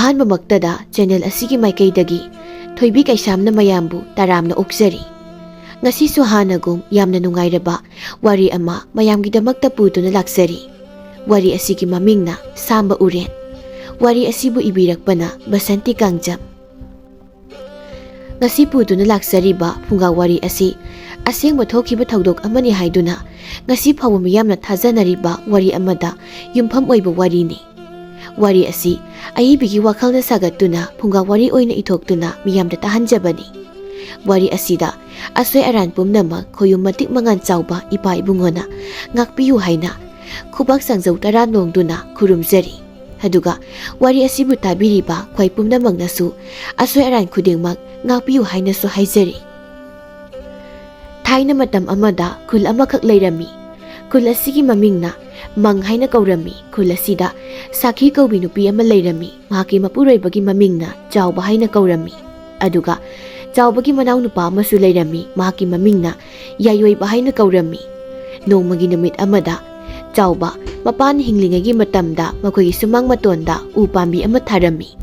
ꯑꯍꯥꯟꯕꯃꯛꯇꯗ channel ꯑꯁꯤꯒꯤ ꯃꯥꯏꯀꯩꯗꯒꯤ ꯊꯣꯏꯕꯤ ꯀꯩꯁꯥꯝꯅ ꯃꯌꯥꯝꯕꯨ ꯇꯔꯥꯝꯅ ꯑꯣꯛꯆꯔꯤ꯫ ꯉꯁꯤꯁꯨ ꯍꯥꯟꯅꯒꯨꯝ ꯌꯥꯝꯅ ꯅꯨꯡꯉꯥꯏꯔꯕ ꯋꯥꯔꯤ ꯑꯃ ꯃꯌꯥꯝꯒꯤꯗꯃꯛꯇ ꯄꯨꯗꯨꯅ ꯂꯥꯛꯆꯔꯤ꯫ ꯋꯥꯔꯤ ꯑꯁꯤꯒꯤ ꯃꯃꯤꯡꯅ ꯁꯥꯝꯕ ꯎꯔꯦꯟ꯫ ꯋꯥꯔꯤ ꯑꯁꯤꯕꯨ ꯏꯕꯤꯔꯛꯄꯅ ꯕꯁꯟꯇꯤ ꯀꯥꯡꯖꯝ꯫ ꯉꯁꯤ ꯄꯨꯗꯨꯅ ꯂꯥꯛꯆꯔꯤꯕ ꯐꯨꯡꯒꯥ ꯋꯥꯔꯤ ꯑꯁꯤ ꯑꯁꯦꯡꯕ ꯊꯣꯛꯈꯤꯕ ꯊꯧꯗꯣꯛ ꯑꯃꯅꯤ ꯍꯥꯏꯗꯨꯅ ꯉꯁꯤ ꯐꯥꯎꯕ ꯃꯤꯌꯥꯝꯅ ꯊꯥꯖꯅꯔꯤꯕ ꯋꯥꯔꯤ ꯑꯃꯗ ꯌꯨꯝꯐꯝ ꯑꯣꯏꯕ ꯋꯥꯔꯤꯅꯤ꯫ ꯋꯥꯔꯤ ꯑꯁꯤ ꯑꯏꯕꯤꯒꯤ ꯋꯥꯈꯜꯅ ꯁꯥꯒꯠꯇꯨꯅ ꯐꯨꯡꯒꯥ ꯋꯥꯔꯤ ꯑꯣꯏꯅ ꯏꯊꯣꯛꯇꯨꯅ ꯃꯤꯌꯥꯝꯗ ꯇꯥꯍꯟꯖꯕꯅꯤ꯫ ꯋꯥꯔꯤ ꯑꯁꯤꯗ ꯑꯁꯣꯏ ꯑꯔꯥꯟ ꯄꯨꯝꯅꯃꯛ ꯈꯣꯌꯨꯝ ꯃꯇꯤꯛ ꯃꯉꯥꯟ ꯆꯥꯎꯕ ꯏꯄꯥ ꯏꯕꯨꯡꯉꯣꯅ ꯉꯥꯛꯄꯤꯌꯨ ꯍꯥꯏꯅ ꯈꯨꯕꯥꯛ ꯁꯥꯡꯖꯧ ꯇꯔꯥ ꯅꯣꯡꯗꯨꯅ ꯈꯨꯔꯨꯝꯖꯔꯤ꯫ ꯑꯗꯨꯒ ꯋꯥꯔꯤ ꯑꯁꯤꯕꯨ ꯇꯥꯕꯤꯔꯤꯕ ꯈ꯭ꯋꯥꯏ ꯄꯨꯝꯅꯃꯛꯅꯁꯨ ꯑꯁꯣꯏ ꯑꯔꯥꯟ ꯈꯨꯗꯤꯡꯃꯛ ꯉꯥꯛꯄꯤꯌꯨ ꯍꯥꯏꯅꯁꯨ ꯍꯥꯏꯖꯔꯤ꯫ ꯊꯥꯏꯅ ꯃꯇꯝ ꯑꯃꯗ ꯈꯨꯜ ꯑꯃꯈꯛ ꯂꯩꯔꯝꯃꯤ꯫ ꯈꯨꯜ ꯑꯁꯤꯒꯤ ꯃꯃꯤꯡꯅ ꯃꯪ ꯍꯥꯏꯅ ꯀꯧꯔꯝꯃꯤ꯫ ꯈꯨꯜ ꯑꯁꯤꯗ ꯁꯥꯈꯤ ꯀꯧꯕꯤ ꯅꯨꯄꯤ ꯑꯃ ꯂꯩꯔꯝꯃꯤ꯫ ꯃꯍꯥꯛꯀꯤ ꯃꯄꯨꯔꯣꯏꯕꯒꯤ ꯃꯃꯤꯡꯅ ꯆꯥꯎꯕ ꯍꯥꯏꯅ ꯀꯧꯔꯝꯃꯤ꯫ ꯑꯗꯨꯒ ꯆꯥꯎꯕꯒꯤ ꯃꯅꯥꯎ ꯅꯨꯄꯥ ꯑꯃꯁꯨ ꯂꯩꯔꯝꯃꯤ꯫ ꯃꯍꯥꯛꯀꯤ ꯃꯃꯤꯡꯅ ꯌꯥꯏꯑꯣꯏꯕ ꯍꯥꯏꯅ ꯀꯧꯔꯝꯃꯤ꯫ ꯅꯣꯡꯃꯒꯤ ꯅꯨꯃꯤꯠ ꯑꯃꯗ ꯆꯥꯎꯕ ꯃꯄꯥꯅ ꯍꯤꯡꯂꯤꯉꯩꯒꯤ ꯃꯇꯝꯗ ꯃꯈꯣꯏꯒꯤ ꯁꯨꯃꯥꯡ ꯃꯇꯣꯟꯗ ꯎ ꯄꯥꯝꯕꯤ ꯑꯃ ꯊꯥꯔꯝꯃꯤ꯫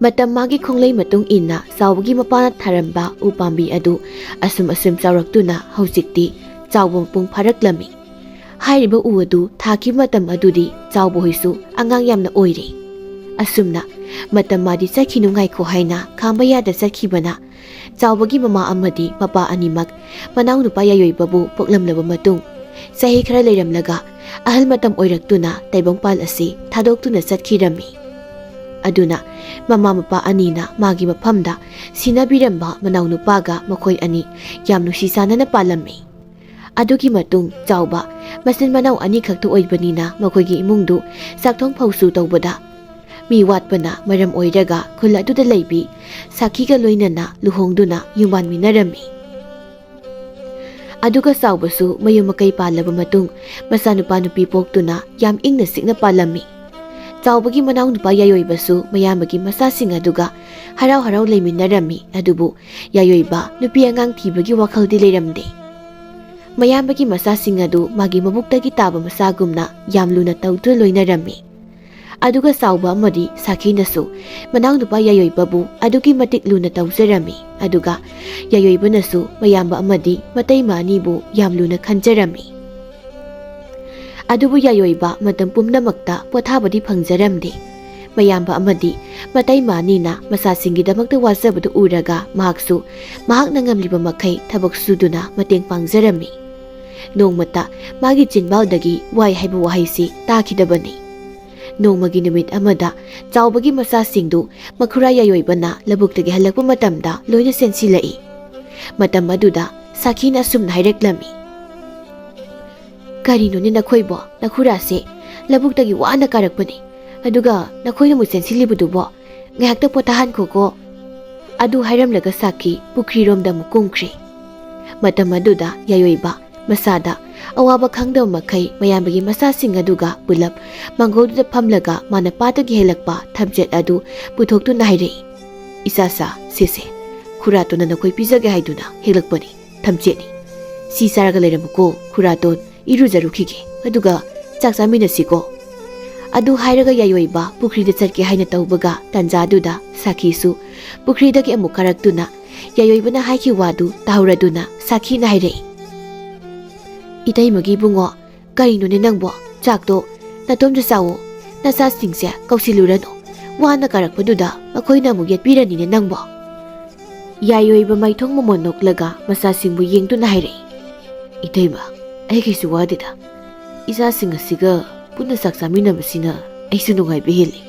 ꯃꯇꯝ ꯃꯥꯒꯤ ꯈꯣꯡꯂꯩ ꯃꯇꯨꯡ ꯏꯟꯅ ꯆꯥꯎꯕꯒꯤ ꯃꯄꯥꯅ ꯊꯥꯔꯝꯕ ꯎ ꯄꯥꯝꯕꯤ ꯑꯗꯨ ꯑꯁꯨꯝ ꯆꯥꯎꯔꯛꯇꯨꯅ ꯍꯧꯖꯤꯛꯇꯤ ꯆꯥꯎꯕ ꯃꯄꯨꯡ ꯐꯥꯔꯛꯂꯝꯃꯤ꯫ ꯍꯥꯏꯔꯤꯕ ꯎ ꯑꯗꯨ ꯊꯥꯈꯤꯕ ꯃꯇꯝ ꯑꯗꯨꯗꯤ ꯆꯥꯎꯕ ꯍꯣꯏꯁꯨ ꯑꯉꯥꯡ ꯌꯥꯝꯅ ꯑꯣꯏꯔꯤ꯫ ꯑꯁꯨꯝꯅ ꯃꯇꯝ ꯃꯥꯗꯤ ꯆꯠꯈꯤꯅꯨ ꯉꯥꯏꯈꯣ ꯍꯥꯏꯅ ꯈꯥꯝꯕ ꯌꯥꯗ ꯆꯠꯈꯤꯕꯅ ꯆꯥꯎꯕꯒꯤ ꯃꯃꯥ ꯑꯃꯗꯤ ꯃꯄꯥ ꯑꯅꯤꯃꯛ ꯃꯅꯥꯎ ꯅꯨꯄꯥ ꯌꯥꯏꯑꯣꯏꯕꯕꯨ ꯄꯣꯛꯂꯝꯂꯕ ꯃꯇꯨꯡ ꯆꯍꯤ ꯈꯔ ꯂꯩꯔꯝꯂꯒ ꯑꯍꯜ ꯃꯇꯝ ꯑꯣꯏꯔꯛꯇꯨꯅ ꯇꯥꯏꯕꯪꯄꯥꯜ ꯑꯁꯤ ꯊꯥꯗꯣꯛꯇꯨꯅ ꯆꯠꯈꯤꯔꯝꯃꯤ꯫ ꯑꯗꯨꯅ ꯃꯃꯥ ꯃꯄꯥ ꯑꯅꯤꯅ ꯃꯥꯒꯤ ꯃꯐꯝꯗ ꯁꯤꯟꯅꯕꯤꯔꯝꯕ ꯃꯅꯥꯎ ꯅꯨꯄꯥꯒ ꯃꯈꯣꯏ ꯑꯅꯤ ꯌꯥꯝ ꯅꯨꯡꯁꯤ ꯆꯥꯟꯅꯅ ꯄꯥꯜꯂꯝꯃꯤ꯫ ꯑꯗꯨꯒꯤ ꯃꯇꯨꯡ ꯆꯥꯎꯕ ꯃꯆꯤꯟ ꯃꯅꯥꯎ ꯑꯅꯤꯈꯛꯇ ꯑꯣꯏꯕꯅꯤꯅ ꯃꯈꯣꯏꯒꯤ ꯏꯃꯨꯡꯗꯨ ꯆꯥꯛꯊꯣꯡ ꯐꯧꯁꯨ ꯇꯧꯕꯗ ꯃꯤ ꯋꯥꯠꯄꯅ ꯃꯔꯝ ꯑꯣꯏꯔꯒ ꯈꯨꯜ ꯑꯗꯨꯗ ꯂꯩꯕꯤ ꯁꯥꯈꯤꯒ ꯂꯣꯏꯅꯅ ꯂꯨꯍꯣꯡꯗꯨꯅ ꯌꯨꯝꯕꯥꯟꯃꯤꯟꯅꯔꯝꯃꯤ꯫ ꯑꯗꯨꯒ ꯆꯥꯎꯕꯁꯨ ꯃꯌꯨꯝ ꯃꯀꯩ ꯄꯥꯜꯂꯕ ꯃꯇꯨꯡ ꯃꯆꯥꯅꯨꯄꯥ ꯅꯨꯄꯤ ꯄꯣꯛꯇꯨꯅ ꯌꯥꯝ ꯏꯪꯅ ꯆꯤꯛꯅ ꯄꯥꯜꯂꯝꯃꯤ꯫ ꯆꯥꯎꯕꯒꯤ ꯃꯅꯥꯎ ꯅꯨꯄꯥ ꯌꯥꯏꯑꯣꯏꯕꯁꯨ ꯃꯌꯥꯝꯕꯒꯤ ꯃꯆꯥꯁꯤꯡ ꯑꯗꯨꯒ ꯍꯔꯥꯎ ꯍꯔꯥꯎ ꯂꯩꯃꯤꯟꯅꯔꯝꯃꯤ꯫ ꯑꯗꯨꯕꯨ ꯌꯥꯏꯑꯣꯏꯕ ꯅꯨꯄꯤ ꯑꯉꯥꯡ ꯊꯤꯕꯒꯤ ꯋꯥꯈꯜꯗꯤ ꯂꯩꯔꯝꯗꯦ꯫ ꯃꯌꯥꯝꯕꯒꯤ ꯃꯆꯥꯁꯤꯡ ꯑꯗꯨ ꯃꯥꯒꯤ ꯃꯕꯨꯛꯇꯒꯤ ꯇꯥꯕ ꯃꯆꯥꯒꯨꯝꯅ ꯌꯥꯝ ꯂꯨꯅ ꯇꯧꯗꯨꯅ ꯂꯣꯏꯅꯔꯝꯃꯤ꯫ ꯑꯗꯨꯒ ꯆꯥꯎꯕ ꯑꯃꯗꯤ ꯁꯥꯈꯤꯅꯁꯨ ꯃꯅꯥꯎ ꯅꯨꯄꯥ ꯌꯥꯏꯑꯣꯏꯕꯕꯨ ꯑꯗꯨꯛꯀꯤ ꯃꯇꯤꯛ ꯂꯨꯅ ꯇꯧꯖꯔꯝꯃꯤ꯫ ꯑꯗꯨꯒ ꯌꯥꯏꯑꯣꯏꯕꯅꯁꯨ ꯃꯌꯥꯝꯕ ꯑꯃꯗꯤ ꯃꯇꯩꯃ ꯑꯅꯤꯕꯨ ꯌꯥꯝ ꯂꯨꯅ ꯈꯟꯖꯔꯝꯃꯤ꯫ ꯑꯗꯨꯕꯨ ꯌꯥꯏꯑꯣꯏꯕ ꯃꯇꯝ ꯄꯨꯝꯅꯃꯛꯇ ꯄꯣꯊꯥꯕꯗꯤ ꯐꯪꯖꯔꯝꯗꯦ꯫ ꯃꯌꯥꯝꯕ ꯑꯃꯗꯤ ꯃꯇꯩꯃ ꯑꯅꯤꯅ ꯃꯆꯥꯁꯤꯡꯒꯤꯗꯃꯛꯇ ꯋꯥꯖꯕꯗꯨ ꯎꯔꯒ ꯃꯍꯥꯛꯁꯨ ꯃꯍꯥꯛꯅ ꯉꯝꯂꯤꯕ ꯃꯈꯩ ꯊꯕꯛ ꯁꯨꯗꯨꯅ ꯃꯇꯦꯡ ꯄꯥꯡꯖꯔꯝꯃꯤ꯫ ꯅꯣꯡꯃꯇ ꯃꯥꯒꯤ ꯆꯤꯟꯕꯥꯜꯗꯒꯤ ꯋꯥꯏ ꯍꯥꯏꯕ ꯋꯥꯍꯩꯁꯤ ꯇꯥꯈꯤꯗꯕꯅꯤ꯫ ꯅꯣꯡꯃꯒꯤ ꯅꯨꯃꯤꯠ ꯑꯃꯗ ꯆꯥꯎꯕꯒꯤ ꯃꯆꯥꯁꯤꯡꯗꯨ ꯃꯈꯨꯔꯥ ꯌꯥꯏꯑꯣꯏꯕꯅ ꯂꯧꯕꯨꯛꯇꯒꯤ ꯍꯜꯂꯛꯄ ꯃꯇꯝꯗ ꯂꯣꯏꯅ ꯆꯦꯟꯁꯤꯜꯂꯛꯏ꯫ ꯃꯇꯝ ꯑꯗꯨꯗ ꯁꯥꯈꯤꯅ ꯑꯁꯨꯝꯅ ꯍꯥꯏꯔꯛꯂꯝꯃꯤ, "ꯀꯔꯤꯅꯣꯅꯦ ꯅꯈꯣꯏꯕꯣ? ꯅꯈꯨꯔꯥꯁꯦ ꯂꯧꯕꯨꯛꯇꯒꯤ ꯋꯥꯅ ꯀꯥꯔꯛꯄꯅꯤ ꯑꯗꯨꯒ ꯅꯈꯣꯏꯅ ꯑꯃꯨꯛ ꯆꯦꯟꯁꯤꯜꯂꯤꯕꯗꯨꯕꯣ? ꯉꯥꯏꯍꯥꯛꯇ ꯄꯣꯊꯥꯍꯟꯈꯣꯀꯣ." ꯑꯗꯨ ꯍꯥꯏꯔꯝꯂꯒ ꯁꯥꯈꯤ ꯄꯨꯈ꯭ꯔꯤꯔꯣꯝꯗ ꯑꯃꯨꯛ ꯀꯨꯝꯈ꯭ꯔꯦ꯫ ꯃꯇꯝ ꯑꯗꯨꯗ ꯌꯥꯏꯑꯣꯏꯕ ꯃꯁꯥꯗ ꯑꯋꯥꯕ ꯈꯪꯗꯕ ꯃꯈꯩ ꯃꯌꯥꯝꯕꯒꯤ ꯃꯆꯥꯁꯤꯡ ꯑꯗꯨꯒ ꯄꯨꯂꯞ ꯃꯥꯡꯒꯣꯜꯗꯨꯗ ꯐꯝꯂꯒ ꯃꯥꯅ ꯄꯥꯠꯇꯒꯤ ꯍꯦꯜꯂꯛꯄ ꯊꯝꯆꯦꯠ ꯑꯗꯨ ꯄꯨꯊꯣꯛꯇꯨꯅ ꯍꯥꯏꯔꯛꯏ, "ꯏꯆꯥꯆꯥ, ꯁꯤꯁꯦ ꯈꯨꯔꯥꯇꯣꯟꯅ ꯅꯈꯣꯏ ꯄꯤꯖꯒꯦ ꯍꯥꯏꯗꯨꯅ ꯍꯦꯛꯂꯛꯄꯅꯤ, ꯊꯝꯆꯦꯠꯅꯤ꯫ ꯁꯤ ꯆꯥꯔꯒ ꯂꯩꯔꯝꯃꯨꯀꯣ, ꯈꯨꯔꯥꯇꯣꯟ ꯏꯔꯨꯖꯔꯨꯈꯤꯒꯦ ꯑꯗꯨꯒ ꯆꯥꯛ ꯆꯥꯃꯤꯟꯅꯁꯤꯀꯣ." ꯑꯗꯨ ꯍꯥꯏꯔꯒ ꯌꯥꯏꯑꯣꯏꯕ ꯄꯨꯈ꯭ꯔꯤꯗ ꯆꯠꯀꯦ ꯍꯥꯏꯅ ꯇꯧꯕꯒ ꯇꯥꯟꯖꯥꯗꯨꯗ ꯁꯥꯈꯤꯁꯨ ꯄꯨꯈ꯭ꯔꯤꯗꯒꯤ ꯑꯃꯨꯛ ꯀꯥꯔꯛꯇꯨꯅ ꯌꯥꯏꯑꯣꯏꯕꯅ ꯍꯥꯏꯈꯤꯕ ꯋꯥꯗꯨ ꯇꯥꯍꯧꯔꯗꯨꯅ ꯁꯥꯈꯤꯅ ꯍꯥꯏꯔꯛꯏ, "ꯏꯇꯩꯃꯒꯤ ꯏꯕꯨꯡꯉꯣ, ꯀꯔꯤꯅꯣꯅꯦ ꯅꯪꯕꯣ? ꯆꯥꯛꯇꯣ ꯅꯇꯣꯝꯇ ꯆꯥꯋꯣ, ꯅꯆꯥꯁꯤꯡꯁꯦ ꯀꯧꯁꯤꯜꯂꯨꯔꯅꯨ꯫ ꯋꯥꯅ ꯀꯥꯔꯛꯄꯗꯨꯗ ꯃꯈꯣꯏꯅ ꯑꯃꯨꯛ ꯌꯦꯠꯄꯤꯔꯅꯤꯅꯦ ꯅꯪꯕꯣ." ꯌꯥꯏꯑꯣꯏꯕ ꯃꯥꯏꯊꯣꯡ ꯃꯃꯣꯟ ꯅꯣꯛꯂꯒ ꯃꯆꯥꯁꯤꯡꯕꯨ ꯌꯦꯡꯗꯨꯅ ꯍꯥꯏꯔꯛꯏ, "ꯏꯇꯩꯃ, ꯑꯩ ꯀꯩꯁꯨ ꯋꯥꯗꯦꯗ꯫ ꯏꯆꯥꯁꯤꯡ ꯑꯁꯤꯒ ꯄꯨꯟꯅ ꯆꯥꯛ ꯆꯥꯃꯤꯟꯅꯕꯁꯤꯅ ꯑꯩꯁꯨ ꯅꯨꯡꯉꯥꯏꯕ ꯍꯦꯜꯂꯤ."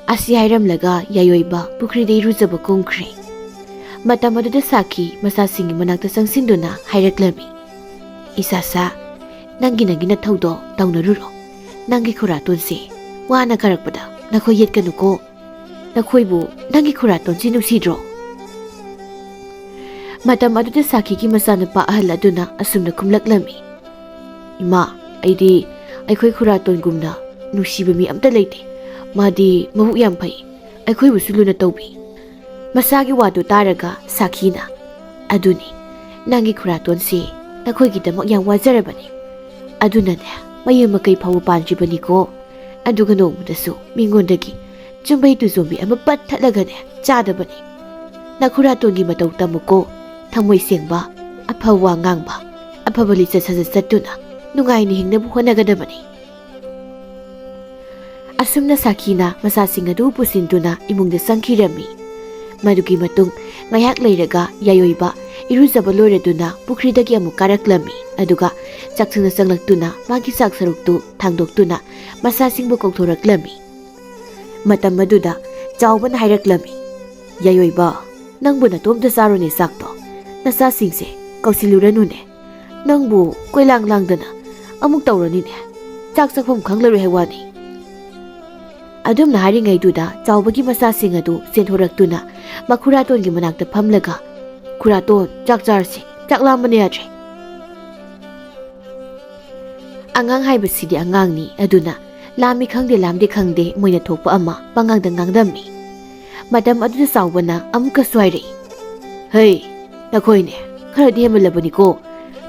ꯑꯁꯤ ꯍꯥꯏꯔꯝꯂꯒ ꯌꯥꯏꯑꯣꯏꯕ ꯄꯨꯈ꯭ꯔꯤꯗ ꯏꯔꯨꯖꯕ ꯀꯨꯝꯈ꯭ꯔꯦ꯫ ꯃꯇꯝ ꯑꯗꯨꯗ ꯁꯥꯈꯤ ꯃꯆꯥꯁꯤꯡꯒꯤ ꯃꯅꯥꯛꯇ ꯆꯪꯁꯤꯟꯗꯨꯅ ꯍꯥꯏꯔꯛꯂꯝꯃꯤ, "ꯏꯆꯥꯆꯥ, ꯅꯪꯒꯤ ꯅꯊꯧꯗꯣ ꯇꯧꯅꯔꯨꯔꯣ꯫ ꯅꯪꯒꯤ ꯈꯨꯔꯥꯇꯣꯟꯁꯦ ꯋꯥꯅ ꯀꯥꯔꯛꯄꯗ ꯅꯈꯣꯏ ꯌꯦꯠꯀꯅꯨꯀꯣ꯫ ꯅꯈꯣꯏꯕꯨ ꯅꯪꯒꯤ ꯈꯨꯔꯥꯇꯣꯟꯁꯤ ꯅꯨꯡꯁꯤꯗ꯭ꯔꯣ?" ꯃꯇꯝ ꯑꯗꯨꯗ ꯁꯥꯈꯤꯒꯤ ꯃꯆꯥꯅꯨꯄꯥ ꯑꯍꯜ ꯑꯗꯨꯅ ꯑꯁꯨꯝꯅ ꯈꯨꯝꯂꯛꯂꯝꯃꯤ, "ꯏꯃꯥ, ꯑꯩꯗꯤ ꯑꯩꯈꯣꯏ ꯈꯨꯔꯥꯇꯣꯟꯒꯨꯝꯅ ꯅꯨꯡꯁꯤꯕ ꯃꯤ ꯑꯝꯇ ꯂꯩꯇꯦ꯫ ꯃꯥꯗꯤ ꯃꯕꯨꯛ ꯌꯥꯝ ꯐꯩ, ꯑꯩꯈꯣꯏꯕꯨꯁꯨ ꯂꯨꯅ ꯇꯧꯕꯤ." ꯃꯆꯥꯒꯤ ꯋꯥꯗꯨ ꯇꯥꯔꯒ ꯁꯥꯈꯤꯅ, "ꯑꯗꯨꯅꯤ, ꯅꯪꯒꯤ ꯈꯨꯔꯥꯇꯣꯟꯁꯤ ꯅꯈꯣꯏꯒꯤꯗꯃꯛ ꯌꯥꯝ ꯋꯥꯖꯔꯕꯅꯤ꯫ ꯑꯗꯨꯅꯅꯦ ꯃꯌꯨꯝ ꯃꯀꯩ ꯐꯥꯎꯕ ꯄꯥꯟꯗ꯭ꯔꯤꯕꯅꯤꯀꯣ꯫ ꯑꯗꯨꯒ ꯅꯣꯡꯃꯗꯁꯨ ꯃꯤꯉꯣꯟꯗꯒꯤ ꯆꯨꯝꯕꯩ ꯇꯨꯖꯣꯝꯕꯤ ꯑꯃ ꯄꯠ ꯊꯠꯂꯒꯅꯦ ꯆꯥꯗꯕꯅꯤ ꯅꯈꯨꯔꯥꯇꯣꯟꯒꯤ ꯃꯇꯧ ꯇꯝꯃꯨꯀꯣ ꯊꯃꯣꯏ ꯁꯦꯡꯕ ꯑꯐꯕ ꯋꯥ ꯉꯥꯡꯕ ꯑꯐꯕ ꯂꯤꯆꯠ ꯁꯥꯖꯠ ꯆꯠꯇꯨꯅ ꯅꯨꯡꯉꯥꯏꯅ ꯍꯤꯡꯅꯕ ꯍꯣꯠꯅꯒꯗꯕꯅꯤ ꯑꯁꯨꯝꯅ ꯁꯥꯈꯤꯅ ꯃꯆꯥꯁꯤꯡ ꯑꯗꯨ ꯄꯨꯁꯤꯟꯗꯨꯅ ꯏꯃꯨꯡꯗ ꯆꯪꯈꯤꯔꯝꯃꯤ ꯃꯗꯨꯒꯤ ꯃꯇꯨꯡ ꯉꯥꯏꯍꯥꯛ ꯂꯩꯔꯒ ꯌꯥꯏꯑꯣꯏꯕ ꯏꯔꯨꯖꯕ ꯂꯣꯏꯔꯗꯨꯅ ꯄꯨꯈ꯭ꯔꯤꯗꯒꯤ ꯑꯃꯨꯛ ꯀꯥꯔꯛꯂꯝꯃꯤ ꯑꯗꯨꯒ ꯆꯥꯛꯁꯪꯗ ꯆꯪꯂꯛꯇꯨꯅ ꯃꯥꯒꯤ ꯆꯥꯛ ꯁꯔꯨꯛꯇꯨ ꯊꯥꯡꯗꯣꯛꯇꯨꯅ ꯃꯆꯥꯁꯤꯡꯕꯨ ꯀꯧꯊꯣꯔꯛꯂꯝꯃꯤ ꯃꯇꯝ ꯑꯗꯨꯗ ꯆꯥꯎꯕꯅ ꯍꯥꯏꯔꯛꯂꯝꯃꯤ ꯌꯥꯏꯑꯣꯏꯕ ꯅꯪꯕꯨ ꯅꯇꯣꯝꯇ ꯆꯥꯔꯣꯅꯦ ꯆꯥꯛꯇꯣ ꯅꯆꯥꯁꯤꯡꯁꯦ ꯀꯧꯁꯤꯜꯂꯨꯔꯅꯨꯅꯦ ꯅꯪꯕꯨ ꯀꯣꯏꯂꯥꯡ ꯂꯥꯡꯗꯅ ꯑꯃꯨꯛ ꯇꯧꯔꯅꯤꯅꯦ ꯆꯥꯛ ꯆꯥꯛꯐꯝ ꯈꯪꯂꯔꯣꯏ ꯍꯥꯏ ꯋꯥꯅꯤ ꯑꯗꯨꯝꯅ ꯍꯥꯏꯔꯤꯉꯩꯗꯨꯗ ꯆꯥꯎꯕꯒꯤ ꯃꯆꯥꯁꯤꯡ ꯑꯗꯨ ꯆꯦꯟꯊꯣꯔꯛꯇꯨꯅ ꯃꯈꯨꯔꯥꯇꯣꯟꯒꯤ ꯃꯅꯥꯛꯇ ꯐꯝꯂꯒ ꯈꯨꯔꯥꯇꯣꯟ ꯆꯥꯛ ꯆꯥꯔꯁꯤ ꯆꯥꯛ ꯂꯥꯝꯕꯅ ꯌꯥꯗ꯭ꯔꯦ ꯑꯉꯥꯡ ꯍꯥꯏꯕꯁꯤꯗꯤ ꯑꯉꯥꯡꯅꯤ ꯑꯗꯨꯅ ꯂꯥꯝꯃꯤ ꯈꯪꯗꯦ ꯂꯥꯝꯗꯦ ꯈꯪꯗꯦ ꯃꯣꯏꯅ ꯊꯣꯛꯄ ꯑꯃ ꯄꯉꯥꯡꯗ ꯉꯥꯡꯗꯝꯃꯤ ꯃꯇꯝ ꯑꯗꯨꯗ ꯆꯥꯎꯕꯅ ꯑꯃꯨꯛꯀꯁꯨ ꯍꯥꯏꯔꯛꯏ ꯍꯩ ꯅꯈꯣꯏꯅꯦ ꯈꯔꯗꯤ ꯍꯦꯟꯃꯜꯂꯕꯅꯤꯀꯣ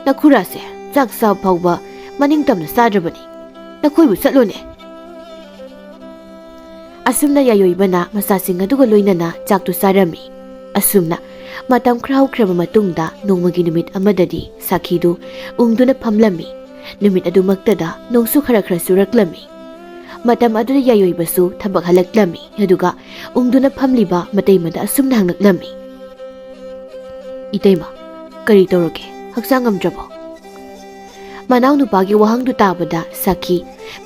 ꯅꯈꯨꯔꯥꯁꯦ ꯆꯥꯛ ꯆꯥꯕ ꯐꯥꯎꯕ ꯃꯅꯤꯡ ꯇꯝꯅ ꯆꯥꯗ꯭ꯔꯕꯅꯤ ꯅꯈꯣꯏꯕꯨ ꯆꯠꯂꯣꯅꯦ ꯑꯁꯨꯝꯅ ꯌꯥꯏꯑꯣꯏꯕꯅ ꯃꯆꯥꯁꯤꯡ ꯑꯗꯨꯒ ꯂꯣꯏꯅꯅ ꯆꯥꯛꯇꯨ ꯆꯥꯔꯝꯃꯤ ꯑꯁꯨꯝꯅ ꯃꯇꯝ ꯈꯔ ꯍꯧꯈ꯭ꯔꯕ ꯃꯇꯨꯡꯗ ꯅꯣꯡꯃꯒꯤ ꯅꯨꯃꯤꯠ ꯑꯃꯗꯗꯤ ꯁꯥꯈꯤꯗꯨ ꯎꯪꯗꯨꯅ ꯐꯝꯂꯝꯃꯤ ꯅꯨꯃꯤꯠ ꯑꯗꯨꯃꯛꯇꯗ ꯅꯣꯡꯁꯨ ꯈꯔ ꯈꯔ ꯆꯨꯔꯛꯂꯝꯃꯤ ꯃꯇꯝ ꯑꯗꯨꯗ ꯌꯥꯏꯑꯣꯏꯕꯁꯨ ꯊꯕꯛ ꯍꯜꯂꯛꯂꯝꯃꯤ ꯑꯗꯨꯒ ꯎꯪꯗꯨꯅ ꯐꯝꯂꯤꯕ ꯃꯇꯩꯃꯗ ꯑꯁꯨꯝꯅ ꯍꯪꯂꯛꯂꯝꯃꯤ ꯏꯇꯩꯃ ꯀꯔꯤ ꯇꯧꯔꯒꯦ ꯍꯛꯆꯥꯡ ꯉꯝꯗ꯭ꯔꯕꯣ ꯃꯅꯥꯎꯅꯨꯄꯥꯒꯤ ꯋꯥꯍꯪꯗꯨ ꯇꯥꯕꯗ ꯁꯥꯈꯤ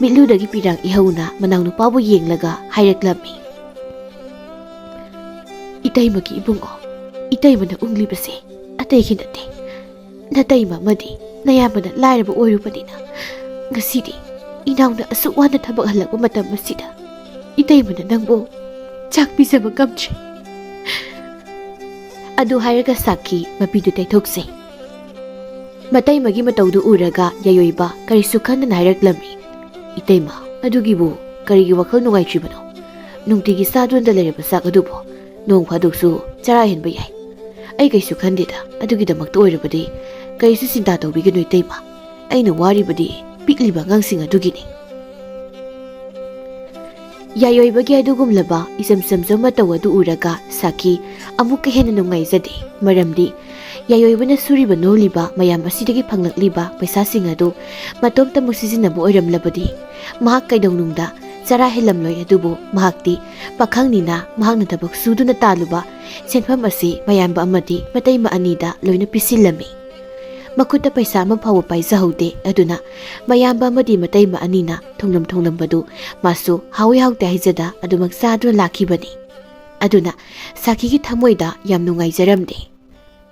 ꯃꯤꯠꯂꯨꯗꯒꯤ ꯄꯤꯔꯥꯡ ꯏꯍꯧꯅ ꯃꯅꯥꯎꯅꯨꯄꯥꯕꯨ ꯌꯦꯡꯂꯒ ꯍꯥꯏꯔꯛꯂꯝꯃꯤ ꯏꯇꯩꯃꯒꯤ ꯏꯕꯨꯡꯉꯣ ꯏꯇꯩꯃꯅ ꯎꯪꯂꯤꯕꯁꯦ ꯑꯇꯩꯒꯤ ꯅꯠꯇꯦ ꯅꯇꯩꯃ ꯑꯃꯗꯤ ꯅꯌꯥꯝꯕꯅ ꯂꯥꯏꯔꯕ ꯑꯣꯏꯔꯨꯕꯅꯤꯅ ꯉꯁꯤꯗꯤ ꯏꯅꯥꯎꯅ ꯑꯁꯨꯛ ꯋꯥꯅ ꯊꯕꯛ ꯍꯜꯂꯛꯄ ꯃꯇꯝ ꯑꯁꯤꯗ ꯏꯇꯩꯃꯅ ꯅꯪꯕꯨ ꯆꯥꯛ ꯄꯤꯖꯕ ꯉꯝꯗ꯭ꯔꯦ ꯑꯗꯨ ꯍꯥꯏꯔꯒ ꯁꯥꯈꯤ ꯃꯄꯤꯗꯨ ꯇꯩꯊꯣꯛꯆꯩ ꯃꯇꯩꯃꯒꯤ ꯃꯇꯧꯗꯨ ꯎꯔꯒ ꯌꯥꯏꯑꯣꯏꯕ ꯀꯔꯤꯁꯨ ꯈꯟꯗꯅ ꯍꯥꯏꯔꯛꯂꯝꯃꯤ ꯏꯇꯩꯃ ꯑꯗꯨꯒꯤꯕꯨ ꯀꯔꯤꯒꯤ ꯋꯥꯈꯜ ꯅꯨꯡꯉꯥꯏꯇ꯭ꯔꯤꯕꯅꯣ ꯅꯨꯡꯇꯤꯒꯤ ꯆꯥꯗꯨꯅꯗ ꯂꯩꯔꯕ ꯆꯥꯛ ꯑꯗꯨꯕꯨ ꯅꯣꯡ ꯐꯥꯗꯣꯛꯁꯨ ꯆꯔꯥ ꯍꯦꯟꯕ ꯌꯥꯏ ꯑꯩ ꯀꯩꯁꯨ ꯈꯟꯗꯦꯗ ꯑꯗꯨꯒꯤꯗꯃꯛꯇ ꯑꯣꯏꯔꯕꯗꯤ ꯀꯔꯤꯁꯨ ꯆꯤꯟꯇꯥ ꯇꯧꯕꯤꯒꯅꯨ ꯏꯇꯩꯃ ꯑꯩꯅ ꯋꯥꯔꯤꯕꯗꯤ ꯄꯤꯛꯂꯤꯕ ꯑꯉꯥꯡꯁꯤꯡ ꯑꯗꯨꯒꯤꯅꯤ ꯌꯥꯏꯑꯣꯏꯕꯒꯤ ꯑꯗꯨꯒꯨꯝꯂꯕ ꯏꯆꯝ ꯆꯝꯖꯕ ꯃꯇꯧ ꯑꯗꯨ ꯎꯔꯒ ꯁꯥꯈꯤ ꯑꯃꯨꯛꯀ ꯍꯦꯟꯅ ꯅꯨꯡꯉꯥꯏꯖꯗꯦ ꯃꯔꯝꯗꯤ ꯌꯥꯏꯑꯣꯏꯕꯅ ꯁꯨꯔꯤꯕ ꯅꯣꯝꯂꯤꯕ ꯃꯌꯥꯝ ꯑꯁꯤꯗꯒꯤ ꯐꯪꯂꯛꯂꯤꯕ ꯄꯩꯁꯥꯁꯤꯡ ꯑꯗꯨ ꯃꯇꯣꯝꯇꯃꯛ ꯁꯤꯖꯤꯟꯅꯕ ꯑꯣꯏꯔꯝꯂꯕꯗꯤ ꯃꯍꯥꯛ ꯀꯩꯗꯧꯅꯨꯡꯗ ꯆꯔꯥ ꯍꯦꯜꯂꯝꯂꯣꯏ ꯑꯗꯨꯕꯨ ꯃꯍꯥꯛꯇꯤ ꯄꯥꯈꯪꯅꯤꯅ ꯃꯍꯥꯛꯅ ꯊꯕꯛ ꯁꯨꯗꯨꯅ ꯇꯥꯜꯂꯨꯕ ꯁꯦꯟꯐꯝ ꯑꯁꯤ ꯃꯌꯥꯝꯕ ꯑꯃꯗꯤ ꯃꯇꯩꯃ ꯑꯅꯤꯗ ꯂꯣꯏꯅ ꯄꯤꯁꯤꯜꯂꯝꯃꯤ ꯃꯈꯨꯠꯇ ꯄꯩꯁꯥ ꯑꯃ ꯐꯥꯎꯕ ꯄꯥꯏꯖꯍꯧꯗꯦ ꯑꯗꯨꯅ ꯃꯌꯥꯝꯕ ꯑꯃꯗꯤ ꯃꯇꯩꯃ ꯑꯅꯤꯅ ꯊꯣꯡꯂꯝꯕꯗꯨ ꯃꯥꯁꯨ ꯍꯥꯎꯏ ꯍꯥꯎꯇꯦ ꯍꯥꯏꯖꯗ ꯑꯗꯨꯃꯛ ꯆꯥꯗꯨꯅ ꯂꯥꯛꯈꯤꯕꯅꯤ ꯑꯗꯨꯅ ꯁꯥꯈꯤꯒꯤ ꯊꯃꯣꯏꯗ ꯌꯥꯝ ꯅꯨꯡꯉꯥꯏꯖꯔꯝꯗꯦ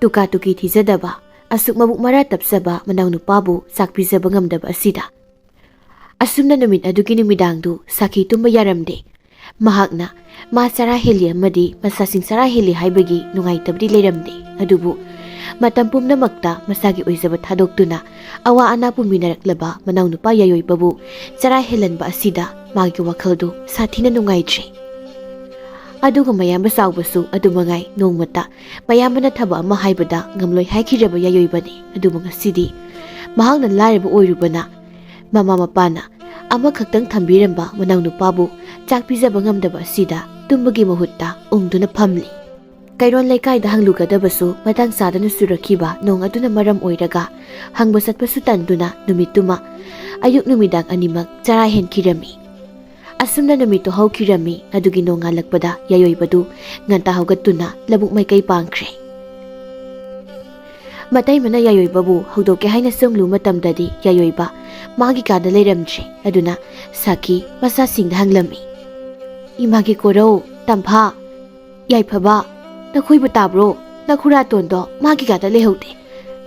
ꯇꯨꯀꯥ ꯇꯨꯀꯤ ꯊꯤꯖꯗꯕ ꯑꯁꯨꯛ ꯃꯕꯨꯛ ꯃꯔꯥ ꯇꯞꯆꯕ ꯃꯅꯥꯎꯅꯨꯄꯥꯕꯨ ꯆꯥꯛ ꯄꯤꯖꯕ ꯉꯝꯗꯕ ꯑꯁꯤꯗ ꯑꯁꯨꯝꯅ ꯅꯨꯃꯤꯠ ꯑꯗꯨꯒꯤ ꯅꯨꯃꯤꯗꯥꯡꯗꯨ ꯁꯥꯈꯤ ꯇꯨꯝꯕ ꯌꯥꯔꯝꯗꯦ ꯃꯍꯥꯛꯅ ꯃꯥ ꯆꯔꯥ ꯍꯦꯜꯂꯤ ꯑꯃꯗꯤ ꯃꯆꯥꯁꯤꯡ ꯆꯔꯥ ꯍꯦꯜꯂꯤ ꯍꯥꯏꯕꯒꯤ ꯅꯨꯡꯉꯥꯏꯇꯕꯗꯤ ꯂꯩꯔꯝꯗꯦ ꯑꯗꯨꯕꯨ ꯃꯇꯝ ꯄꯨꯝꯅꯃꯛꯇ ꯃꯁꯥꯒꯤ ꯑꯣꯏꯖꯕ ꯊꯥꯗꯣꯛꯇꯨꯅ ꯑꯋꯥ ꯑꯅꯥ ꯄꯨꯃꯤꯟꯅꯔꯛꯂꯕ ꯃꯅꯥꯎꯅꯨꯄꯥ ꯌꯥꯏꯑꯣꯏꯕꯕꯨ ꯆꯔꯥ ꯍꯦꯜꯍꯟꯕ ꯑꯁꯤꯗ ꯃꯥꯒꯤ ꯋꯥꯈꯜꯗꯨ ꯁꯥꯊꯤꯅ ꯅꯨꯡꯉꯥꯏꯇ꯭ꯔꯤ ꯑꯗꯨꯒ ꯃꯌꯥꯝꯕ ꯆꯥꯎꯕꯁꯨ ꯑꯗꯨꯃꯉꯥꯏ ꯅꯣꯡꯃꯇ ꯃꯌꯥꯝꯕꯅ ꯊꯕꯛ ꯑꯃ ꯍꯥꯏꯕꯗ ꯉꯝꯂꯣꯏ ꯍꯥꯏꯈꯤꯔꯕ ꯌꯥꯏꯑꯣꯏꯕꯅꯤ ꯑꯗꯨꯕꯨ ꯉꯁꯤꯗꯤ ꯃꯍꯥꯛꯅ ꯂꯥꯏꯔꯕ ꯑꯣꯏꯔꯨꯕꯅ ꯃꯃꯥ ꯃꯄꯥꯅ ꯑꯃꯈꯛꯇꯪ ꯊꯝꯕꯤꯔꯝꯕ ꯃꯅꯥꯎꯅꯨꯄꯥꯕꯨ ꯆꯥꯛ ꯄꯤꯖꯕ ꯉꯝꯗꯕ ꯑꯁꯤꯗ ꯇꯨꯝꯕꯒꯤ ꯃꯍꯨꯠꯇ ꯎꯪꯗꯨꯅ ꯐꯝꯂꯤ ꯀꯩꯔꯣꯜ ꯂꯩꯀꯥꯏꯗ ꯍꯪꯂꯨꯒꯗꯕꯁꯨ ꯃꯇꯥꯡ ꯆꯥꯗꯅ ꯆꯨꯔꯛꯈꯤꯕ ꯅꯣꯡ ꯑꯗꯨꯅ ꯃꯔꯝ ꯑꯣꯏꯔꯒ ꯍꯪꯕ ꯆꯠꯄꯁꯨ ꯇꯟꯗꯨꯅ ꯅꯨꯃꯤꯠꯇꯨꯃ ꯑꯌꯨꯛ ꯅꯨꯃꯤꯗꯥꯡ ꯑꯅꯤꯃꯛ ꯆꯔꯥ ꯍꯦꯟꯈꯤꯔꯝꯃꯤ ꯑꯁꯨꯝꯅ ꯅꯨꯃꯤꯠꯇꯨ ꯍꯧꯈꯤꯔꯝꯃꯤ ꯑꯗꯨꯒꯤ ꯅꯣꯡꯉꯥꯜꯂꯛꯄꯗ ꯌꯥꯏꯑꯣꯏꯕꯗꯨ ꯉꯟꯇꯥ ꯍꯧꯒꯠꯇꯨꯅ ꯂꯧꯕꯨꯛ ꯃꯥꯏꯀꯩ ꯄꯥꯡꯈ꯭ꯔꯦ ꯃꯇꯩꯃꯅ ꯌꯥꯏꯑꯣꯏꯕꯕꯨ ꯍꯧꯗꯣꯛꯀꯦ ꯍꯥꯏꯅ ꯆꯪꯂꯨ ꯃꯇꯝꯗꯗꯤ ꯌꯥꯏꯑꯣꯏꯕ ꯃꯥꯒꯤ ꯀꯥꯗ ꯂꯩꯔꯝꯗ꯭ꯔꯦ ꯑꯗꯨꯅ ꯁꯥꯈꯤ ꯃꯆꯥꯁꯤꯡꯗ ꯍꯪꯂꯝꯃꯤ ꯏꯃꯥꯒꯤ ꯀꯣꯔꯧ ꯇꯝꯐꯥ ꯌꯥꯏꯐꯕ ꯅꯈꯣꯏꯕꯨ ꯇꯥꯕ꯭ꯔꯣ ꯅꯈꯨꯔꯥꯇꯣꯟꯗꯣ ꯃꯥꯒꯤ ꯀꯥꯗ ꯂꯩꯍꯧꯗꯦ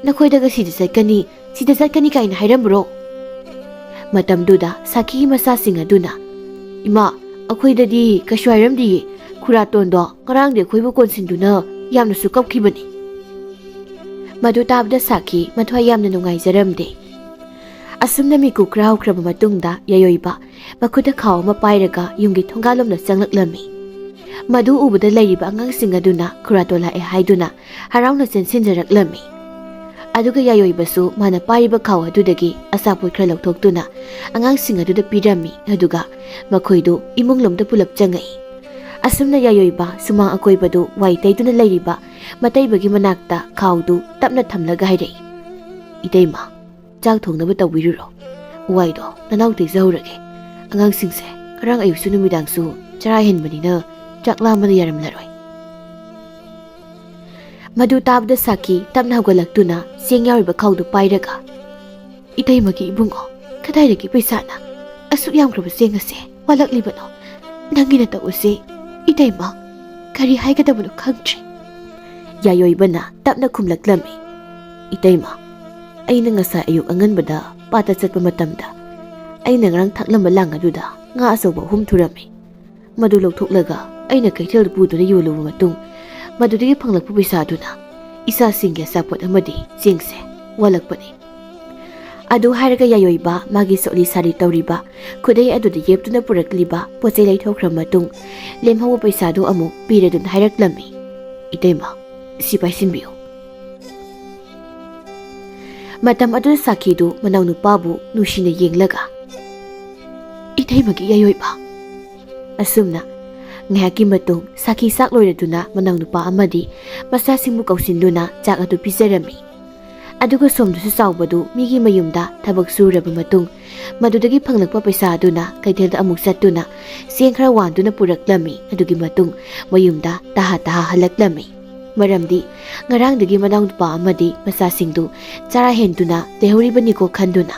ꯅꯈꯣꯏꯗꯒ ꯁꯤꯗ ꯆꯠꯀꯅꯤ ꯀꯥꯏꯅ ꯍꯥꯏꯔꯝꯕ꯭ꯔꯣ ꯃꯇꯝꯗꯨꯗ ꯁꯥꯈꯤꯒꯤ ꯃꯆꯥꯁꯤꯡ ꯑꯗꯨꯅ ꯏꯃꯥ ꯑꯩꯈꯣꯏꯗꯗꯤ ꯀꯩꯁꯨ ꯍꯥꯏꯔꯝꯗꯤꯌꯦ ꯈꯨꯔꯥꯇꯣꯟꯗꯣ ꯉꯔꯥꯡꯗꯤ ꯑꯩꯈꯣꯏꯕꯨ ꯀꯣꯟꯁꯤꯟꯗꯨꯅ ꯌꯥꯝꯅꯁꯨ ꯀꯞꯈꯤꯕꯅꯤ ꯃꯗꯨ ꯇꯥꯕꯗ ꯁꯥꯈꯤ ꯃꯊ꯭ꯋꯥꯏ ꯌꯥꯝꯅ ꯅꯨꯡꯉꯥꯏꯖꯔꯝꯗꯦ ꯑꯁꯨꯝꯅ ꯃꯤꯀꯨꯞ ꯈꯔ ꯍꯧꯈ꯭ꯔꯕ ꯃꯇꯨꯡꯗ ꯌꯥꯏꯑꯣꯏꯕ ꯃꯈꯨꯠꯇ ꯈꯥꯎ ꯑꯃ ꯄꯥꯏꯔꯒ ꯌꯨꯝꯒꯤ ꯊꯣꯡꯒꯥꯜꯂꯣꯝꯗ ꯆꯪꯂꯛꯂꯝꯃꯤ ꯃꯗꯨ ꯎꯕꯗ ꯂꯩꯔꯤꯕ ꯑꯉꯥꯡꯁꯤꯡ ꯑꯗꯨꯅ ꯈꯨꯔꯥꯇꯣꯟ ꯂꯥꯛꯑꯦ ꯍꯥꯏꯗꯨꯅ ꯍꯔꯥꯎꯅ ꯆꯦꯟꯁꯤꯟꯖꯔꯛꯂꯝꯃꯤ ꯑꯗꯨꯒ ꯌꯥꯏꯑꯣꯏꯕꯁꯨ ꯃꯥꯅ ꯄꯥꯏꯔꯤꯕ ꯈꯥꯎ ꯑꯗꯨꯗꯒꯤ ꯑꯆꯥꯄꯣꯠ ꯈꯔ ꯂꯧꯊꯣꯛꯇꯨꯅ ꯑꯉꯥꯡꯁꯤꯡ ꯑꯗꯨꯗ ꯄꯤꯔꯝꯃꯤ ꯑꯗꯨꯒ ꯃꯈꯣꯏꯗꯨ ꯏꯃꯨꯡꯂꯣꯝꯗ ꯄꯨꯂꯞ ꯆꯪꯉꯛꯏ ꯑꯁꯨꯝꯅ ꯌꯥꯌꯣꯏꯕ ꯁꯨꯃꯥꯡ ꯑꯀꯣꯏꯕꯗꯨ ꯋꯥꯏ ꯇꯩꯗꯨꯅ ꯂꯩꯔꯤꯕ ꯃꯇꯩꯕꯒꯤ ꯃꯅꯥꯛꯇ ꯈꯥꯎꯗꯨ ꯇꯞꯅ ꯊꯝꯂꯒ ꯍꯥꯏꯔꯛꯏ꯫ ꯏꯇꯩꯃ, ꯆꯥꯛ ꯊꯣꯡꯅꯕ ꯇꯧꯕꯤꯔꯨꯔꯣ꯫ ꯋꯥꯏꯗꯣ ꯅꯅꯥꯎ ꯇꯩꯖꯍꯧꯔꯒꯦ꯫ ꯑꯉꯥꯡꯁꯤꯡꯁꯦ ꯉꯔꯥꯡ ꯑꯌꯨꯛꯁꯨ ꯅꯨꯃꯤꯗꯥꯡꯁꯨ ꯆꯔꯥ ꯍꯦꯟꯕꯅꯤꯅ ꯆꯥꯛ ꯂꯥꯝꯕꯅ ꯌꯥꯔꯝꯂꯔꯣꯏ꯫ ꯃꯗꯨ ꯇꯥꯕꯗ ꯁꯥꯈꯤ ꯇꯞꯅ ꯍꯧꯒꯠꯂꯛꯇꯨꯅ ꯆꯦꯡ ꯌꯥꯎꯔꯤꯕ ꯈꯥꯎꯗꯨ ꯄꯥꯏꯔꯒ, ꯏꯇꯩꯃꯒꯤ ꯏꯕꯨꯡꯉꯣ, ꯀꯗꯥꯏꯗꯒꯤ ꯄꯩꯁꯥꯅ ꯑꯁꯨꯛ ꯌꯥꯝꯈ꯭ꯔꯕ ꯆꯦꯡ ꯑꯁꯦ ꯋꯥꯠꯂꯛꯂꯤꯕꯅꯣ? ꯅꯪꯒꯤꯅ ꯇꯧꯎꯁꯦ ꯏꯇꯩꯃ, ꯀꯔꯤ ꯍꯥꯏꯒꯗꯕꯅꯣ ꯈꯪꯗ꯭ꯔꯦ꯫ ꯌꯥꯌꯣꯏꯕꯅ ꯇꯞꯅ ꯈꯨꯝꯂꯛꯂꯝꯃꯤ꯫ ꯏꯇꯩꯃ, ꯑꯩꯅ ꯉꯁꯥꯏ ꯑꯌꯨꯛ ꯑꯉꯟꯕꯗ ꯄꯥꯠꯇ ꯆꯠꯄ ꯃꯇꯝꯗ ꯑꯩꯅ ꯉꯔꯥꯡ ꯊꯥꯛꯂꯝꯕ ꯂꯥꯡ ꯑꯗꯨꯗ ꯉꯥ ꯑꯆꯧꯕ 6 ꯊꯨꯔꯝꯃꯤ꯫ ꯃꯗꯨ ꯂꯧꯊꯣꯛꯂꯒ ꯑꯩꯅ ꯀꯩꯊꯦꯜꯗ ꯄꯨꯗꯨꯅ ꯌꯣꯜꯂꯨꯕ ꯃꯇꯨꯡ ꯃꯗꯨꯗꯒꯤ ꯐꯪꯂꯛꯄ ꯄꯩꯁꯥꯗꯨꯅ ꯏꯆꯥꯁꯤꯡꯒꯤ ꯑꯆꯥꯄꯣꯠ ꯑꯃꯗꯤ ꯆꯦꯡꯁꯦ ꯋꯥꯠꯂꯛꯄꯅꯤ꯫ ꯑꯗꯨ ꯍꯥꯏꯔꯒ ꯌꯥꯌꯣꯏꯕ ꯃꯥꯒꯤ ꯁꯣꯠꯂꯤ ꯁꯥꯔꯤ ꯇꯧꯔꯤꯕ ꯈꯨꯗꯩ ꯑꯗꯨꯗ ꯌꯦꯞꯇꯨꯅ ꯄꯨꯔꯛꯂꯤꯕ ꯄꯣꯠꯆꯩ ꯂꯩꯊꯣꯛꯈ꯭ꯔ ꯃꯇꯨꯡ ꯂꯦꯝꯍꯧꯕ ꯄꯩꯁꯥꯗꯨ ꯑꯃꯨꯛ ꯄꯤꯔꯗꯨꯅ ꯍꯥꯏꯔꯛꯂꯝꯃꯤ꯫ ꯏꯇꯩꯃ, ꯁꯤ ꯄꯥꯏꯁꯤꯟꯕꯤꯌꯨ꯫ ꯃꯇꯝ ꯑꯗꯨꯗ ꯁꯥꯈꯤꯗꯨ ꯃꯅꯥꯎ ꯅꯨꯄꯥꯕꯨ ꯅꯨꯡꯁꯤꯅ ꯌꯦꯡꯂꯒ, ꯏꯇꯩꯃꯒꯤ ꯌꯥꯌꯣꯏꯕ꯫ ꯑꯁꯨꯝꯅ ꯉꯥꯏꯍꯥꯛꯀꯤ ꯃꯇꯨꯡ ꯁꯥꯈꯤ ꯆꯥꯛ ꯂꯣꯏꯔꯗꯨꯅ ꯃꯅꯥꯎ ꯅꯨꯄꯥ ꯑꯃꯗꯤ ꯃꯆꯥꯁꯤꯡꯕꯨ ꯀꯧꯁꯤꯟꯗꯨꯅ ꯆꯥꯛ ꯑꯗꯨ ꯄꯤꯖꯔꯝꯃꯤ꯫ ꯑꯗꯨꯒ ꯁꯣꯝꯗꯁꯨ ꯆꯥꯎꯕꯗꯨ ꯃꯤꯒꯤ ꯃꯌꯨꯝꯗ ꯊꯕꯛ ꯁꯨꯔꯕ ꯃꯇꯨꯡ ꯃꯗꯨꯗꯒꯤ ꯐꯪꯂꯛꯄ ꯄꯩꯁꯥ ꯑꯗꯨꯅ ꯀꯩꯊꯦꯜꯗ ꯑꯃꯨꯛ ꯆꯠꯇꯨꯅ ꯆꯦꯡ ꯈꯔ ꯋꯥꯟꯗꯨꯅ ꯄꯨꯔꯛꯂꯝꯃꯤ꯫ ꯑꯗꯨꯒꯤ ꯃꯇꯨꯡ ꯃꯌꯨꯝꯗ ꯇꯍꯥ ꯍꯜꯂꯛꯂꯝꯃꯤ꯫ ꯃꯔꯝꯗꯤ ꯉꯔꯥꯡꯗꯒꯤ ꯃꯅꯥꯎ ꯅꯨꯄꯥ ꯑꯃꯗꯤ ꯃꯆꯥꯁꯤꯡꯗꯨ ꯆꯔꯥ ꯍꯦꯟꯗꯨꯅ ꯂꯩꯍꯧꯔꯤꯕꯅꯤꯀꯣ ꯈꯟꯗꯨꯅ꯫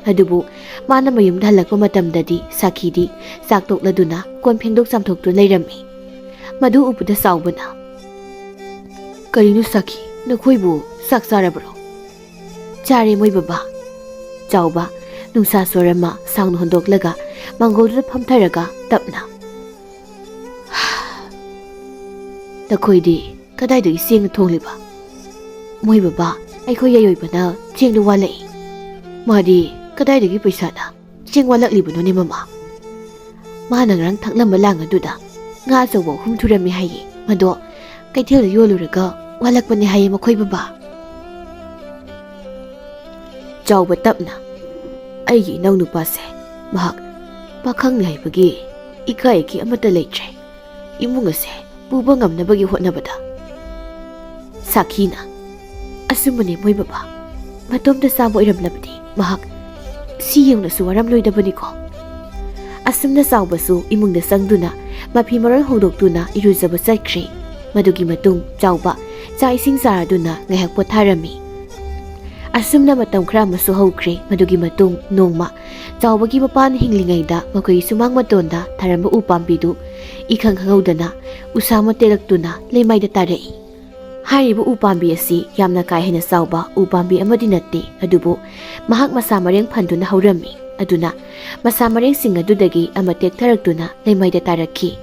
ꯑꯗꯨꯕꯨ ꯃꯥꯅ ꯃꯌꯨꯝꯗ ꯍꯜꯂꯛꯄ ꯃꯇꯝꯗꯗꯤ ꯁꯥꯈꯤꯗꯤ ꯆꯥꯛ ꯇꯣꯛꯂꯗꯨꯅ ꯀꯣꯟ ꯐꯦꯡꯗꯣꯛ ꯆꯥꯝꯊꯣꯛꯇꯨꯅ ꯂꯩꯔꯝꯃꯤ꯫ ꯃꯗꯨ ꯎꯕꯗ ꯆꯥꯎꯕꯅ, ꯀꯔꯤꯅꯣ ꯁꯥꯈꯤ, ꯅꯈꯣꯏꯕꯨ ꯆꯥꯛ ꯆꯥꯔꯕ꯭ꯔꯣ? ꯆꯥꯔꯦ ꯃꯣꯏ ꯕꯕꯥ꯫ ꯆꯥꯎꯕ ꯅꯨꯡꯁꯥ ꯁꯣꯔ ꯑꯃ ꯁꯥꯡꯅ ꯍꯣꯟꯗꯣꯛꯂꯒ ꯃꯥꯡꯒꯣꯜꯗꯨꯗ ꯐꯝꯊꯔꯒ ꯇꯞꯅ, ꯅꯈꯣꯏꯗꯤ ꯀꯗꯥꯏꯗꯒꯤ ꯆꯦꯡꯅ ꯊꯣꯡꯂꯤꯕ? ꯃꯣꯏ ꯕꯕꯥ, ꯑꯩꯈꯣꯏ ꯌꯥꯌꯣꯏꯕꯅ ꯆꯦꯡꯗꯨ ꯋꯥꯠꯂꯛꯏ꯫ ꯃꯥꯗꯤ ꯀꯗꯥꯏꯗꯒꯤ ꯄꯩꯁꯥꯅ ꯆꯦꯡ ꯋꯥꯠꯂꯛꯂꯤꯕꯅꯣꯅꯦ ꯃꯃꯥ? ꯃꯥꯅ ꯉꯔꯥꯡ ꯊꯥꯛꯂꯝꯕ ꯂꯥꯡ ꯑꯗꯨꯗ ꯉꯥ ꯑꯆꯧꯕ 6 ꯊꯨꯔꯝꯃꯤ ꯍꯥꯏꯌꯦ꯫ ꯃꯗꯣ ꯀꯩꯊꯦꯜꯗ ꯌꯣꯜꯂꯨꯔꯒ ꯋꯥꯠꯂꯛꯄꯅꯦ ꯍꯥꯏꯌꯦ ꯃꯈꯣꯏ ꯕꯕꯥ꯫ ꯆꯥꯎꯕ ꯇꯞꯅ, ꯑꯩꯒꯤ ꯏꯅꯥꯎ ꯅꯨꯄꯥꯁꯦ ꯃꯍꯥꯛ ꯄꯥꯈꯪꯅꯤ ꯍꯥꯏꯕꯒꯤ ꯏꯀꯥꯏꯒꯤ ꯑꯃꯠꯇ ꯂꯩꯇ꯭ꯔꯦ ꯏꯃꯨꯡ ꯑꯁꯦ ꯄꯨꯕ ꯉꯝꯅꯕꯒꯤ ꯍꯣꯠꯅꯕꯗ꯫ ꯁꯥꯈꯤꯅ, ꯑꯁꯨꯝꯕꯅꯦ ꯃꯣꯏ ꯕꯕꯥ, ꯃꯇꯣꯝꯇ ꯆꯥꯕ ꯑꯣꯏꯔꯝꯂꯕꯗꯤ ꯃꯍꯥꯛ ꯁꯤ ꯌꯧꯅꯁꯨ ꯋꯥꯔꯝꯂꯣꯏꯗꯕꯅꯤꯀꯣ꯫ ꯑꯁꯨꯝꯅ ꯆꯥꯎꯕꯁꯨ ꯏꯃꯨꯡꯗ ꯆꯪꯗꯨꯅ ꯃꯐꯤ ꯃꯔꯣꯜ ꯍꯣꯡꯗꯣꯛꯇꯨꯅ ꯏꯔꯨꯖꯕ ꯆꯠꯈ꯭ꯔꯦ꯫ ꯃꯗꯨꯒꯤ ꯃꯇꯨꯡ ꯆꯥꯎꯕ ꯆꯥꯛ ꯏꯁꯤꯡ ꯆꯥꯔꯗꯨꯅ ꯉꯥꯏꯍꯥꯛ ꯄꯣꯊꯥꯔꯝꯃꯤ꯫ ꯑꯁꯨꯝꯅ ꯃꯇꯝ ꯈꯔ ꯑꯃꯁꯨ ꯍꯧꯈ꯭ꯔꯦ꯫ ꯃꯗꯨꯒꯤ ꯃꯇꯨꯡ ꯅꯣꯡꯃ ꯆꯥꯎꯕꯒꯤ ꯃꯄꯥꯅ ꯍꯤꯡꯂꯤꯉꯩꯗ ꯃꯈꯣꯏꯒꯤ ꯁꯨꯃꯥꯡ ꯃꯇꯣꯟꯗ ꯊꯥꯔꯝꯕ ꯎ ꯄꯥꯝꯕꯤꯗꯨ ꯏꯈꯪ ꯈꯪꯍꯧꯗꯅ ꯎꯁꯥ ꯑꯃ ꯇꯦꯛꯂꯛꯇꯨꯅ ꯂꯩꯃꯥꯏꯗ ꯇꯥꯔꯛꯏ꯫ ꯍꯥꯏꯔꯤꯕ ꯎ ꯄꯥꯝꯕꯤ ꯑꯁꯤ ꯌꯥꯝꯅ ꯀꯥ ꯍꯦꯟꯅ ꯆꯥꯎꯕ ꯎ ꯄꯥꯝꯕꯤ ꯑꯃꯗꯤ ꯅꯠꯇꯦ, ꯑꯗꯨꯕꯨ ꯃꯍꯥꯛ ꯃꯁꯥ ꯃꯔꯦꯡ ꯐꯟꯗꯨꯅ ꯍꯧꯔꯝꯃꯤ꯫ ꯑꯗꯨꯅ ꯃꯁꯥ ꯃꯔꯦꯡꯁꯤꯡ ꯑꯗꯨꯗꯒꯤ ꯑꯃ ꯇꯦꯛꯊꯔꯛꯇꯨꯅ ꯂꯩꯃꯥꯏꯗ ꯇꯥꯔꯛꯈꯤ꯫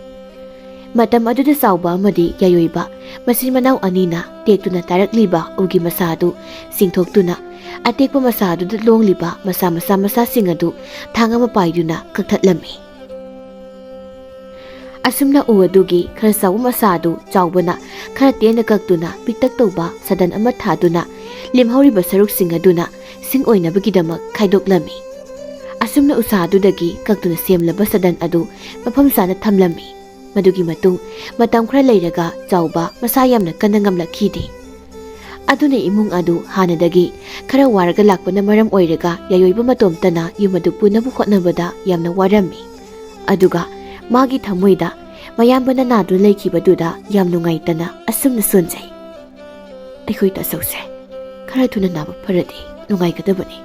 ꯃꯇꯝ ꯑꯗꯨꯗ ꯆꯥꯎꯕ ꯑꯃꯗꯤ ꯌꯥꯌꯣꯏꯕ ꯃꯆꯤꯟ ꯃꯅꯥꯎ ꯑꯅꯤꯅ ꯇꯦꯛꯇꯨꯅ ꯇꯥꯔꯛꯂꯤꯕ ꯎꯒꯤ ꯃꯁꯥ ꯑꯗꯨ ꯆꯤꯡꯊꯣꯛꯇꯨꯅ ꯑꯇꯦꯛꯄ ꯃꯁꯥ ꯑꯗꯨꯗ ꯂꯣꯡꯂꯤꯕ ꯃꯁꯥꯁꯤꯡ ꯑꯗꯨ ꯊꯥꯡ ꯑꯃ ꯄꯥꯏꯗꯨꯅ ꯀꯛꯊꯠꯂꯝꯃꯤ꯫ ꯑꯁꯨꯝꯅ ꯎ ꯑꯗꯨꯒꯤ ꯈꯔ ꯆꯥꯎꯕ ꯃꯁꯥ ꯑꯗꯨ ꯆꯥꯎꯕꯅ ꯈꯔ ꯇꯦꯟꯅ ꯀꯛꯇꯨꯅ ꯄꯤꯛꯇꯛ ꯇꯧꯕ ꯁꯗꯟ ꯑꯃ ꯊꯥꯗꯨꯅ ꯂꯦꯝꯍꯧꯔꯤꯕ ꯁꯔꯨꯛꯁꯤꯡ ꯑꯗꯨꯅ ꯁꯤꯡ ꯑꯣꯏꯅꯕꯒꯤꯗꯃꯛ ꯈꯥꯏꯗꯣꯛꯂꯝꯃꯤ꯫ ꯑꯁꯨꯝꯅ ꯎꯁꯥ ꯑꯗꯨꯗꯒꯤ ꯀꯛꯇꯨꯅ ꯁꯦꯝꯂꯕ ꯁꯗꯟ ꯑꯗꯨ ꯃꯐꯝ ꯆꯥꯅ ꯊꯝꯂꯝꯃꯤ꯫ ꯃꯗꯨꯒꯤ ꯃꯇꯨꯡ ꯃꯇꯝ ꯈꯔ ꯂꯩꯔꯒ ꯆꯥꯎꯕ ꯃꯁꯥ ꯌꯥꯝꯅ ꯀꯟꯅ ꯉꯝꯂꯛꯈꯤꯗꯦ꯫ ꯑꯗꯨꯅ ꯏꯃꯨꯡ ꯑꯗꯨ ꯍꯥꯟꯅꯗꯒꯤ ꯈꯔ ꯋꯥꯔꯒ ꯂꯥꯛꯄꯅ ꯃꯔꯝ ꯑꯣꯏꯔꯒ ꯌꯥꯌꯣꯏꯕ ꯃꯇꯣꯝꯇꯅ ꯌꯨꯝ ꯑꯗꯨ ꯄꯨꯅꯕ ꯍꯣꯠꯅꯕꯗ ꯌꯥꯝꯅ ꯋꯥꯔꯝꯃꯤ꯫ ꯑꯗꯨꯒ ꯃꯥꯒꯤ ꯊꯃꯣꯏꯗ ꯃꯌꯥꯝꯕꯅ ꯅꯥꯗꯨꯅ ꯂꯩꯈꯤꯕꯗꯨꯗ ꯌꯥꯝ ꯅꯨꯡꯉꯥꯏꯇꯅ ꯑꯁꯨꯝꯅ ꯁꯣꯟꯖꯩ, ꯑꯩꯈꯣꯏ ꯇꯥꯆꯧꯁꯦ ꯈꯔ ꯊꯨꯅ ꯅꯥꯕ ꯐꯔꯗꯤ ꯅꯨꯡꯉꯥꯏꯒꯗꯕꯅꯤ꯫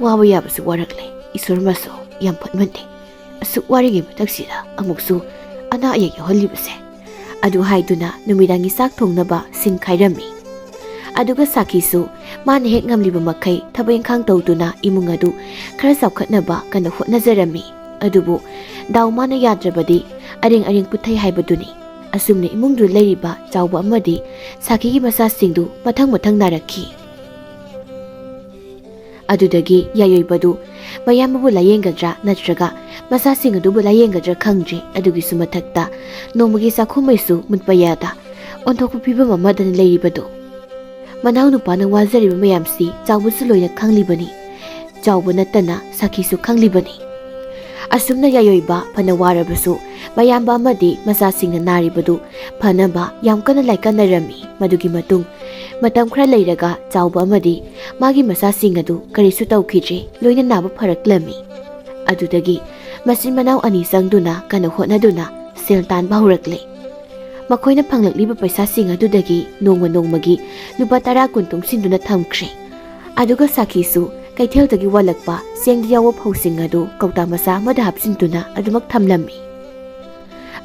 ꯋꯥꯕ ꯌꯥꯕꯁꯨ ꯋꯥꯔꯛꯂꯦ, ꯏꯁꯣꯔ ꯃꯁꯨ ꯌꯥꯝ ꯐꯠꯃꯟꯗꯦ꯫ ꯑꯁꯨꯛ ꯋꯥꯔꯤꯉꯩ ꯃꯊꯛꯁꯤꯗ ꯑꯃꯨꯛꯁꯨ ꯑꯅꯥ ꯑꯌꯦꯛ ꯌꯥꯎꯍꯜꯂꯤꯕꯁꯦ꯫ ꯑꯗꯨ ꯍꯥꯏꯗꯨꯅ ꯅꯨꯃꯤꯗꯥꯡꯒꯤ ꯆꯥꯛ ꯊꯣꯡꯅꯕ ꯁꯤꯡ ꯈꯥꯏꯔꯝꯃꯤ꯫ ꯑꯗꯨꯒ ꯁꯥꯈꯤꯁꯨ ꯃꯥꯅ ꯍꯦꯛ ꯉꯝꯂꯤꯕ ꯃꯈꯩ ꯊꯕꯛ ꯏꯪꯈꯥꯡ ꯇꯧꯗꯨꯅ ꯏꯃꯨꯡ ꯑꯗꯨ ꯈꯔ ꯆꯥꯎꯈꯠꯅꯕ ꯀꯟꯅ ꯍꯣꯠꯅꯖꯔꯝꯃꯤ꯫ ꯑꯗꯨꯕꯨ ꯗꯥꯎ ꯃꯥꯅ ꯌꯥꯗ꯭ꯔꯕꯗꯤ ꯑꯔꯦꯡ ꯄꯨꯊꯩ ꯍꯥꯏꯕꯗꯨꯅꯤ꯫ ꯑꯁꯨꯝꯅ ꯏꯃꯨꯡꯗꯨ ꯂꯩꯔꯤꯕ ꯆꯥꯎꯕ ꯑꯃꯗꯤ ꯁꯥꯈꯤꯒꯤ ꯃꯆꯥꯁꯤꯡꯗꯨ ꯃꯊꯪ ꯅꯥꯔꯛꯈꯤ꯫ ꯑꯗꯨꯗꯒꯤ ꯌꯥꯌꯣꯏꯕꯗꯨ ꯃꯌꯥꯝꯕꯕꯨ ꯂꯥꯌꯦꯡꯒꯗ꯭ꯔꯥ ꯅꯠꯇ꯭ꯔꯒ ꯃꯆꯥꯁꯤꯡ ꯑꯗꯨꯕꯨ ꯂꯥꯌꯦꯡꯒꯗ꯭ꯔꯥ ꯈꯪꯗ꯭ꯔꯦ꯫ ꯑꯗꯨꯒꯤꯁꯨ ꯃꯊꯛꯇ ꯅꯣꯡꯃꯒꯤ ꯆꯥꯛꯈꯨꯝꯃꯩꯁꯨ ꯃꯨꯠꯄ ꯌꯥꯗ ꯑꯣꯟꯊꯣꯛꯄ ꯐꯤꯕꯝ ꯑꯃꯗꯅ ꯂꯩꯔꯤꯕꯗꯨ ꯃꯅꯥꯎ ꯅꯨꯄꯥꯅ ꯋꯥꯖꯔꯤꯕ ꯃꯌꯥꯝꯁꯤ ꯆꯥꯎꯕꯁꯨ ꯂꯣꯏꯅ ꯈꯪꯂꯤꯕꯅꯤ꯫ ꯆꯥꯎꯕ ꯅꯠꯇꯅ ꯁꯥꯈꯤꯁꯨ ꯈꯪꯂꯤꯕꯅꯤ꯫ ꯑꯁꯨꯝꯅ ꯌꯥꯏꯑꯣꯏꯕ ꯐꯅ ꯋꯥꯔꯕꯁꯨ ꯃꯌꯥꯝꯕ ꯑꯃꯗꯤ ꯃꯆꯥꯁꯤꯡꯅ ꯅꯥꯔꯤꯕꯗꯨ ꯐꯅꯕ ꯌꯥꯝ ꯀꯟꯅ ꯂꯥꯏꯀꯠꯅꯔꯝꯃꯤ꯫ ꯃꯗꯨꯒꯤ ꯃꯇꯨꯡ ꯃꯇꯝ ꯈꯔ ꯂꯩꯔꯒ ꯆꯥꯎꯕ ꯑꯃꯗꯤ ꯃꯥꯒꯤ ꯃꯆꯥꯁꯤꯡ ꯑꯗꯨ ꯀꯔꯤꯁꯨ ꯇꯧꯈꯤꯗ꯭ꯔꯦ, ꯂꯣꯏꯅ ꯅꯥꯕ ꯐꯔꯛꯂꯝꯃꯤ꯫ ꯑꯗꯨꯗꯒꯤ ꯃꯆꯤꯟ ꯃꯅꯥꯎ ꯑꯅꯤ ꯆꯪꯗꯨꯅ ꯀꯟꯅ ꯍꯣꯠꯅꯗꯨꯅ ꯁꯦꯜ ꯇꯥꯟꯕ ꯍꯧꯔꯛꯂꯦ꯫ ꯃꯈꯣꯏꯅ ꯐꯪꯂꯛꯂꯤꯕ ꯄꯩꯁꯥꯁꯤꯡ ꯑꯗꯨꯗꯒꯤ ꯅꯣꯡꯃ ꯅꯣꯡꯃꯒꯤ ꯂꯨꯄꯥ 10 ꯀꯨꯟ ꯇꯨꯡꯁꯤꯟꯗꯨꯅ ꯊꯝꯈ꯭ꯔꯦ꯫ ꯑꯗꯨꯒ ꯁꯥꯈꯤꯁꯨ ꯀꯩꯊꯦꯜꯗꯒꯤ ꯋꯥꯠꯂꯛꯄ ꯆꯦꯡꯗ ꯌꯥꯎꯕ ꯐꯧꯁꯤꯡ ꯑꯗꯨ ꯀꯧꯇꯥ ꯃꯆꯥ ꯑꯃꯗ ꯍꯥꯞꯆꯤꯟꯗꯨꯅ ꯑꯗꯨꯃꯛ ꯊꯝꯂꯝꯃꯤ꯫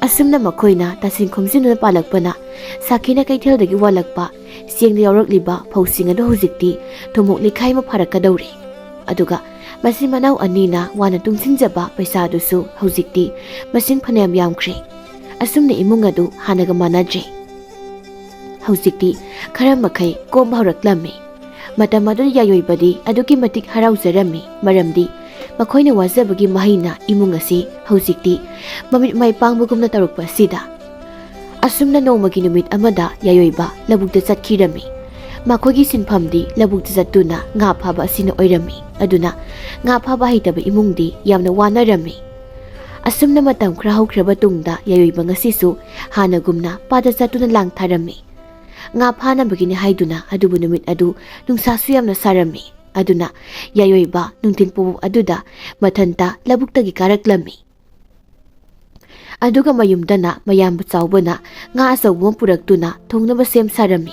ꯑꯁꯨꯝꯅ ꯃꯈꯣꯏꯅ ꯇꯥꯁꯤꯟ ꯈꯣꯝꯖꯤꯟꯗꯨꯅ ꯄꯥꯜꯂꯛꯄꯅ ꯁꯥꯈꯤꯅ ꯀꯩꯊꯦꯜꯗꯒꯤ ꯋꯥꯠꯂꯛꯄ ꯆꯦꯡꯗ ꯌꯥꯎꯔꯛꯂꯤꯕ ꯐꯧꯁꯤꯡ ꯑꯗꯨ ꯍꯧꯖꯤꯛꯇꯤ ꯊꯨꯝꯃꯣꯛ ꯂꯤꯈꯥꯏ ꯑꯃ ꯐꯥꯔꯛꯀꯗꯧꯔꯦ꯫ ꯑꯗꯨꯒ ꯃꯆꯤꯟ ꯃꯅꯥꯎ ꯑꯅꯤꯅ ꯋꯥꯅ ꯇꯨꯡꯁꯤꯟꯖꯕ ꯄꯩꯁꯥ ꯑꯗꯨꯁꯨ ꯍꯧꯖꯤꯛꯇꯤ ꯃꯁꯤꯡ ꯐꯅꯌꯥꯝ ꯌꯥꯝꯈ꯭ꯔꯦ꯫ ꯑꯁꯨꯝꯅ ꯏꯃꯨꯡ ꯑꯗꯨ ꯍꯥꯟꯅꯒ ꯃꯥꯟꯅꯗ꯭ꯔꯦ꯫ ꯍꯧꯖꯤꯛꯇꯤ ꯈꯔ ꯃꯈꯩ ꯀꯣꯝꯕ ꯍꯧꯔꯛꯂꯝꯃꯤ꯫ ꯃꯇꯝ ꯑꯗꯨꯗ ꯌꯥꯏꯑꯣꯏꯕꯗꯤ ꯑꯗꯨꯛꯀꯤ ꯃꯇꯤꯛ ꯍꯔꯥꯎꯖꯔꯝꯃꯤ, ꯃꯔꯝꯗꯤ ꯃꯈꯣꯏꯅ ꯋꯥꯖꯕꯒꯤ ꯃꯍꯩꯅ ꯏꯃꯨꯡ ꯑꯁꯤ ꯍꯧꯖꯤꯛꯇꯤ ꯃꯃꯤꯠ ꯃꯥꯏ ꯄꯥꯡꯕꯒꯨꯝꯅ ꯇꯧꯔꯛꯄ ꯑꯁꯤꯗ꯫ ꯑꯁꯨꯝꯅ ꯅꯣꯡꯃꯒꯤ ꯅꯨꯃꯤꯠ ꯑꯃꯗ ꯌꯥꯏꯑꯣꯏꯕ ꯂꯧꯕꯨꯛꯇ ꯆꯠꯈꯤꯔꯝꯃꯤ꯫ ꯃꯈꯣꯏꯒꯤ ꯁꯤꯟꯐꯝꯗꯤ ꯂꯧꯕꯨꯛꯇ ꯆꯠꯇꯨꯅ ꯉꯥ ꯐꯥꯕ ꯑꯁꯤꯅ ꯑꯣꯏꯔꯝꯃꯤ꯫ ꯑꯗꯨꯅ ꯉꯥ ꯐꯥꯕ ꯍꯩꯇꯕ ꯏꯃꯨꯡꯗꯤ ꯌꯥꯝꯅ ꯋꯥꯅꯔꯝꯃꯤ꯫ ꯑꯁꯨꯝꯅ ꯃꯇꯝ ꯈꯔ ꯍꯧꯈ꯭ꯔꯕ ꯇꯨꯡꯗ ꯌꯥꯏꯑꯣꯏꯕ ꯉꯁꯤꯁꯨ ꯍꯥꯟꯅꯒꯨꯝꯅ ꯄꯥꯠꯇ ꯆꯠꯇꯨꯅ ꯂꯥꯡꯊꯔꯝꯃꯤ꯫ ꯉꯥ ꯐꯥꯅꯕꯒꯤꯅꯤ ꯍꯥꯏꯗꯨꯅ, ꯑꯗꯨꯕꯨ ꯅꯨꯃꯤꯠ ꯑꯗꯨ ꯅꯨꯡꯁꯥꯁꯨ ꯌꯥꯝꯅ ꯁꯥꯔꯝꯃꯤ꯫ ꯑꯗꯨꯅ ꯌꯥꯏꯑꯣꯏꯕ ꯅꯨꯡꯊꯤꯜ ꯄꯨꯡ ꯑꯗꯨꯗ ꯃꯊꯟꯇ ꯂꯧꯕꯨꯛꯇꯒꯤ ꯀꯥꯔꯛꯂꯝꯃꯤ꯫ ꯑꯗꯨꯒ ꯃꯌꯨꯝꯗꯅ ꯃꯌꯥꯝꯕ ꯆꯥꯎꯕꯅ ꯉꯥ ꯑꯆꯧꯕ ꯑꯃ ꯄꯨꯔꯛꯇꯨꯅ ꯊꯣꯡꯅꯕ ꯁꯦꯝ ꯁꯥꯔꯝꯃꯤ꯫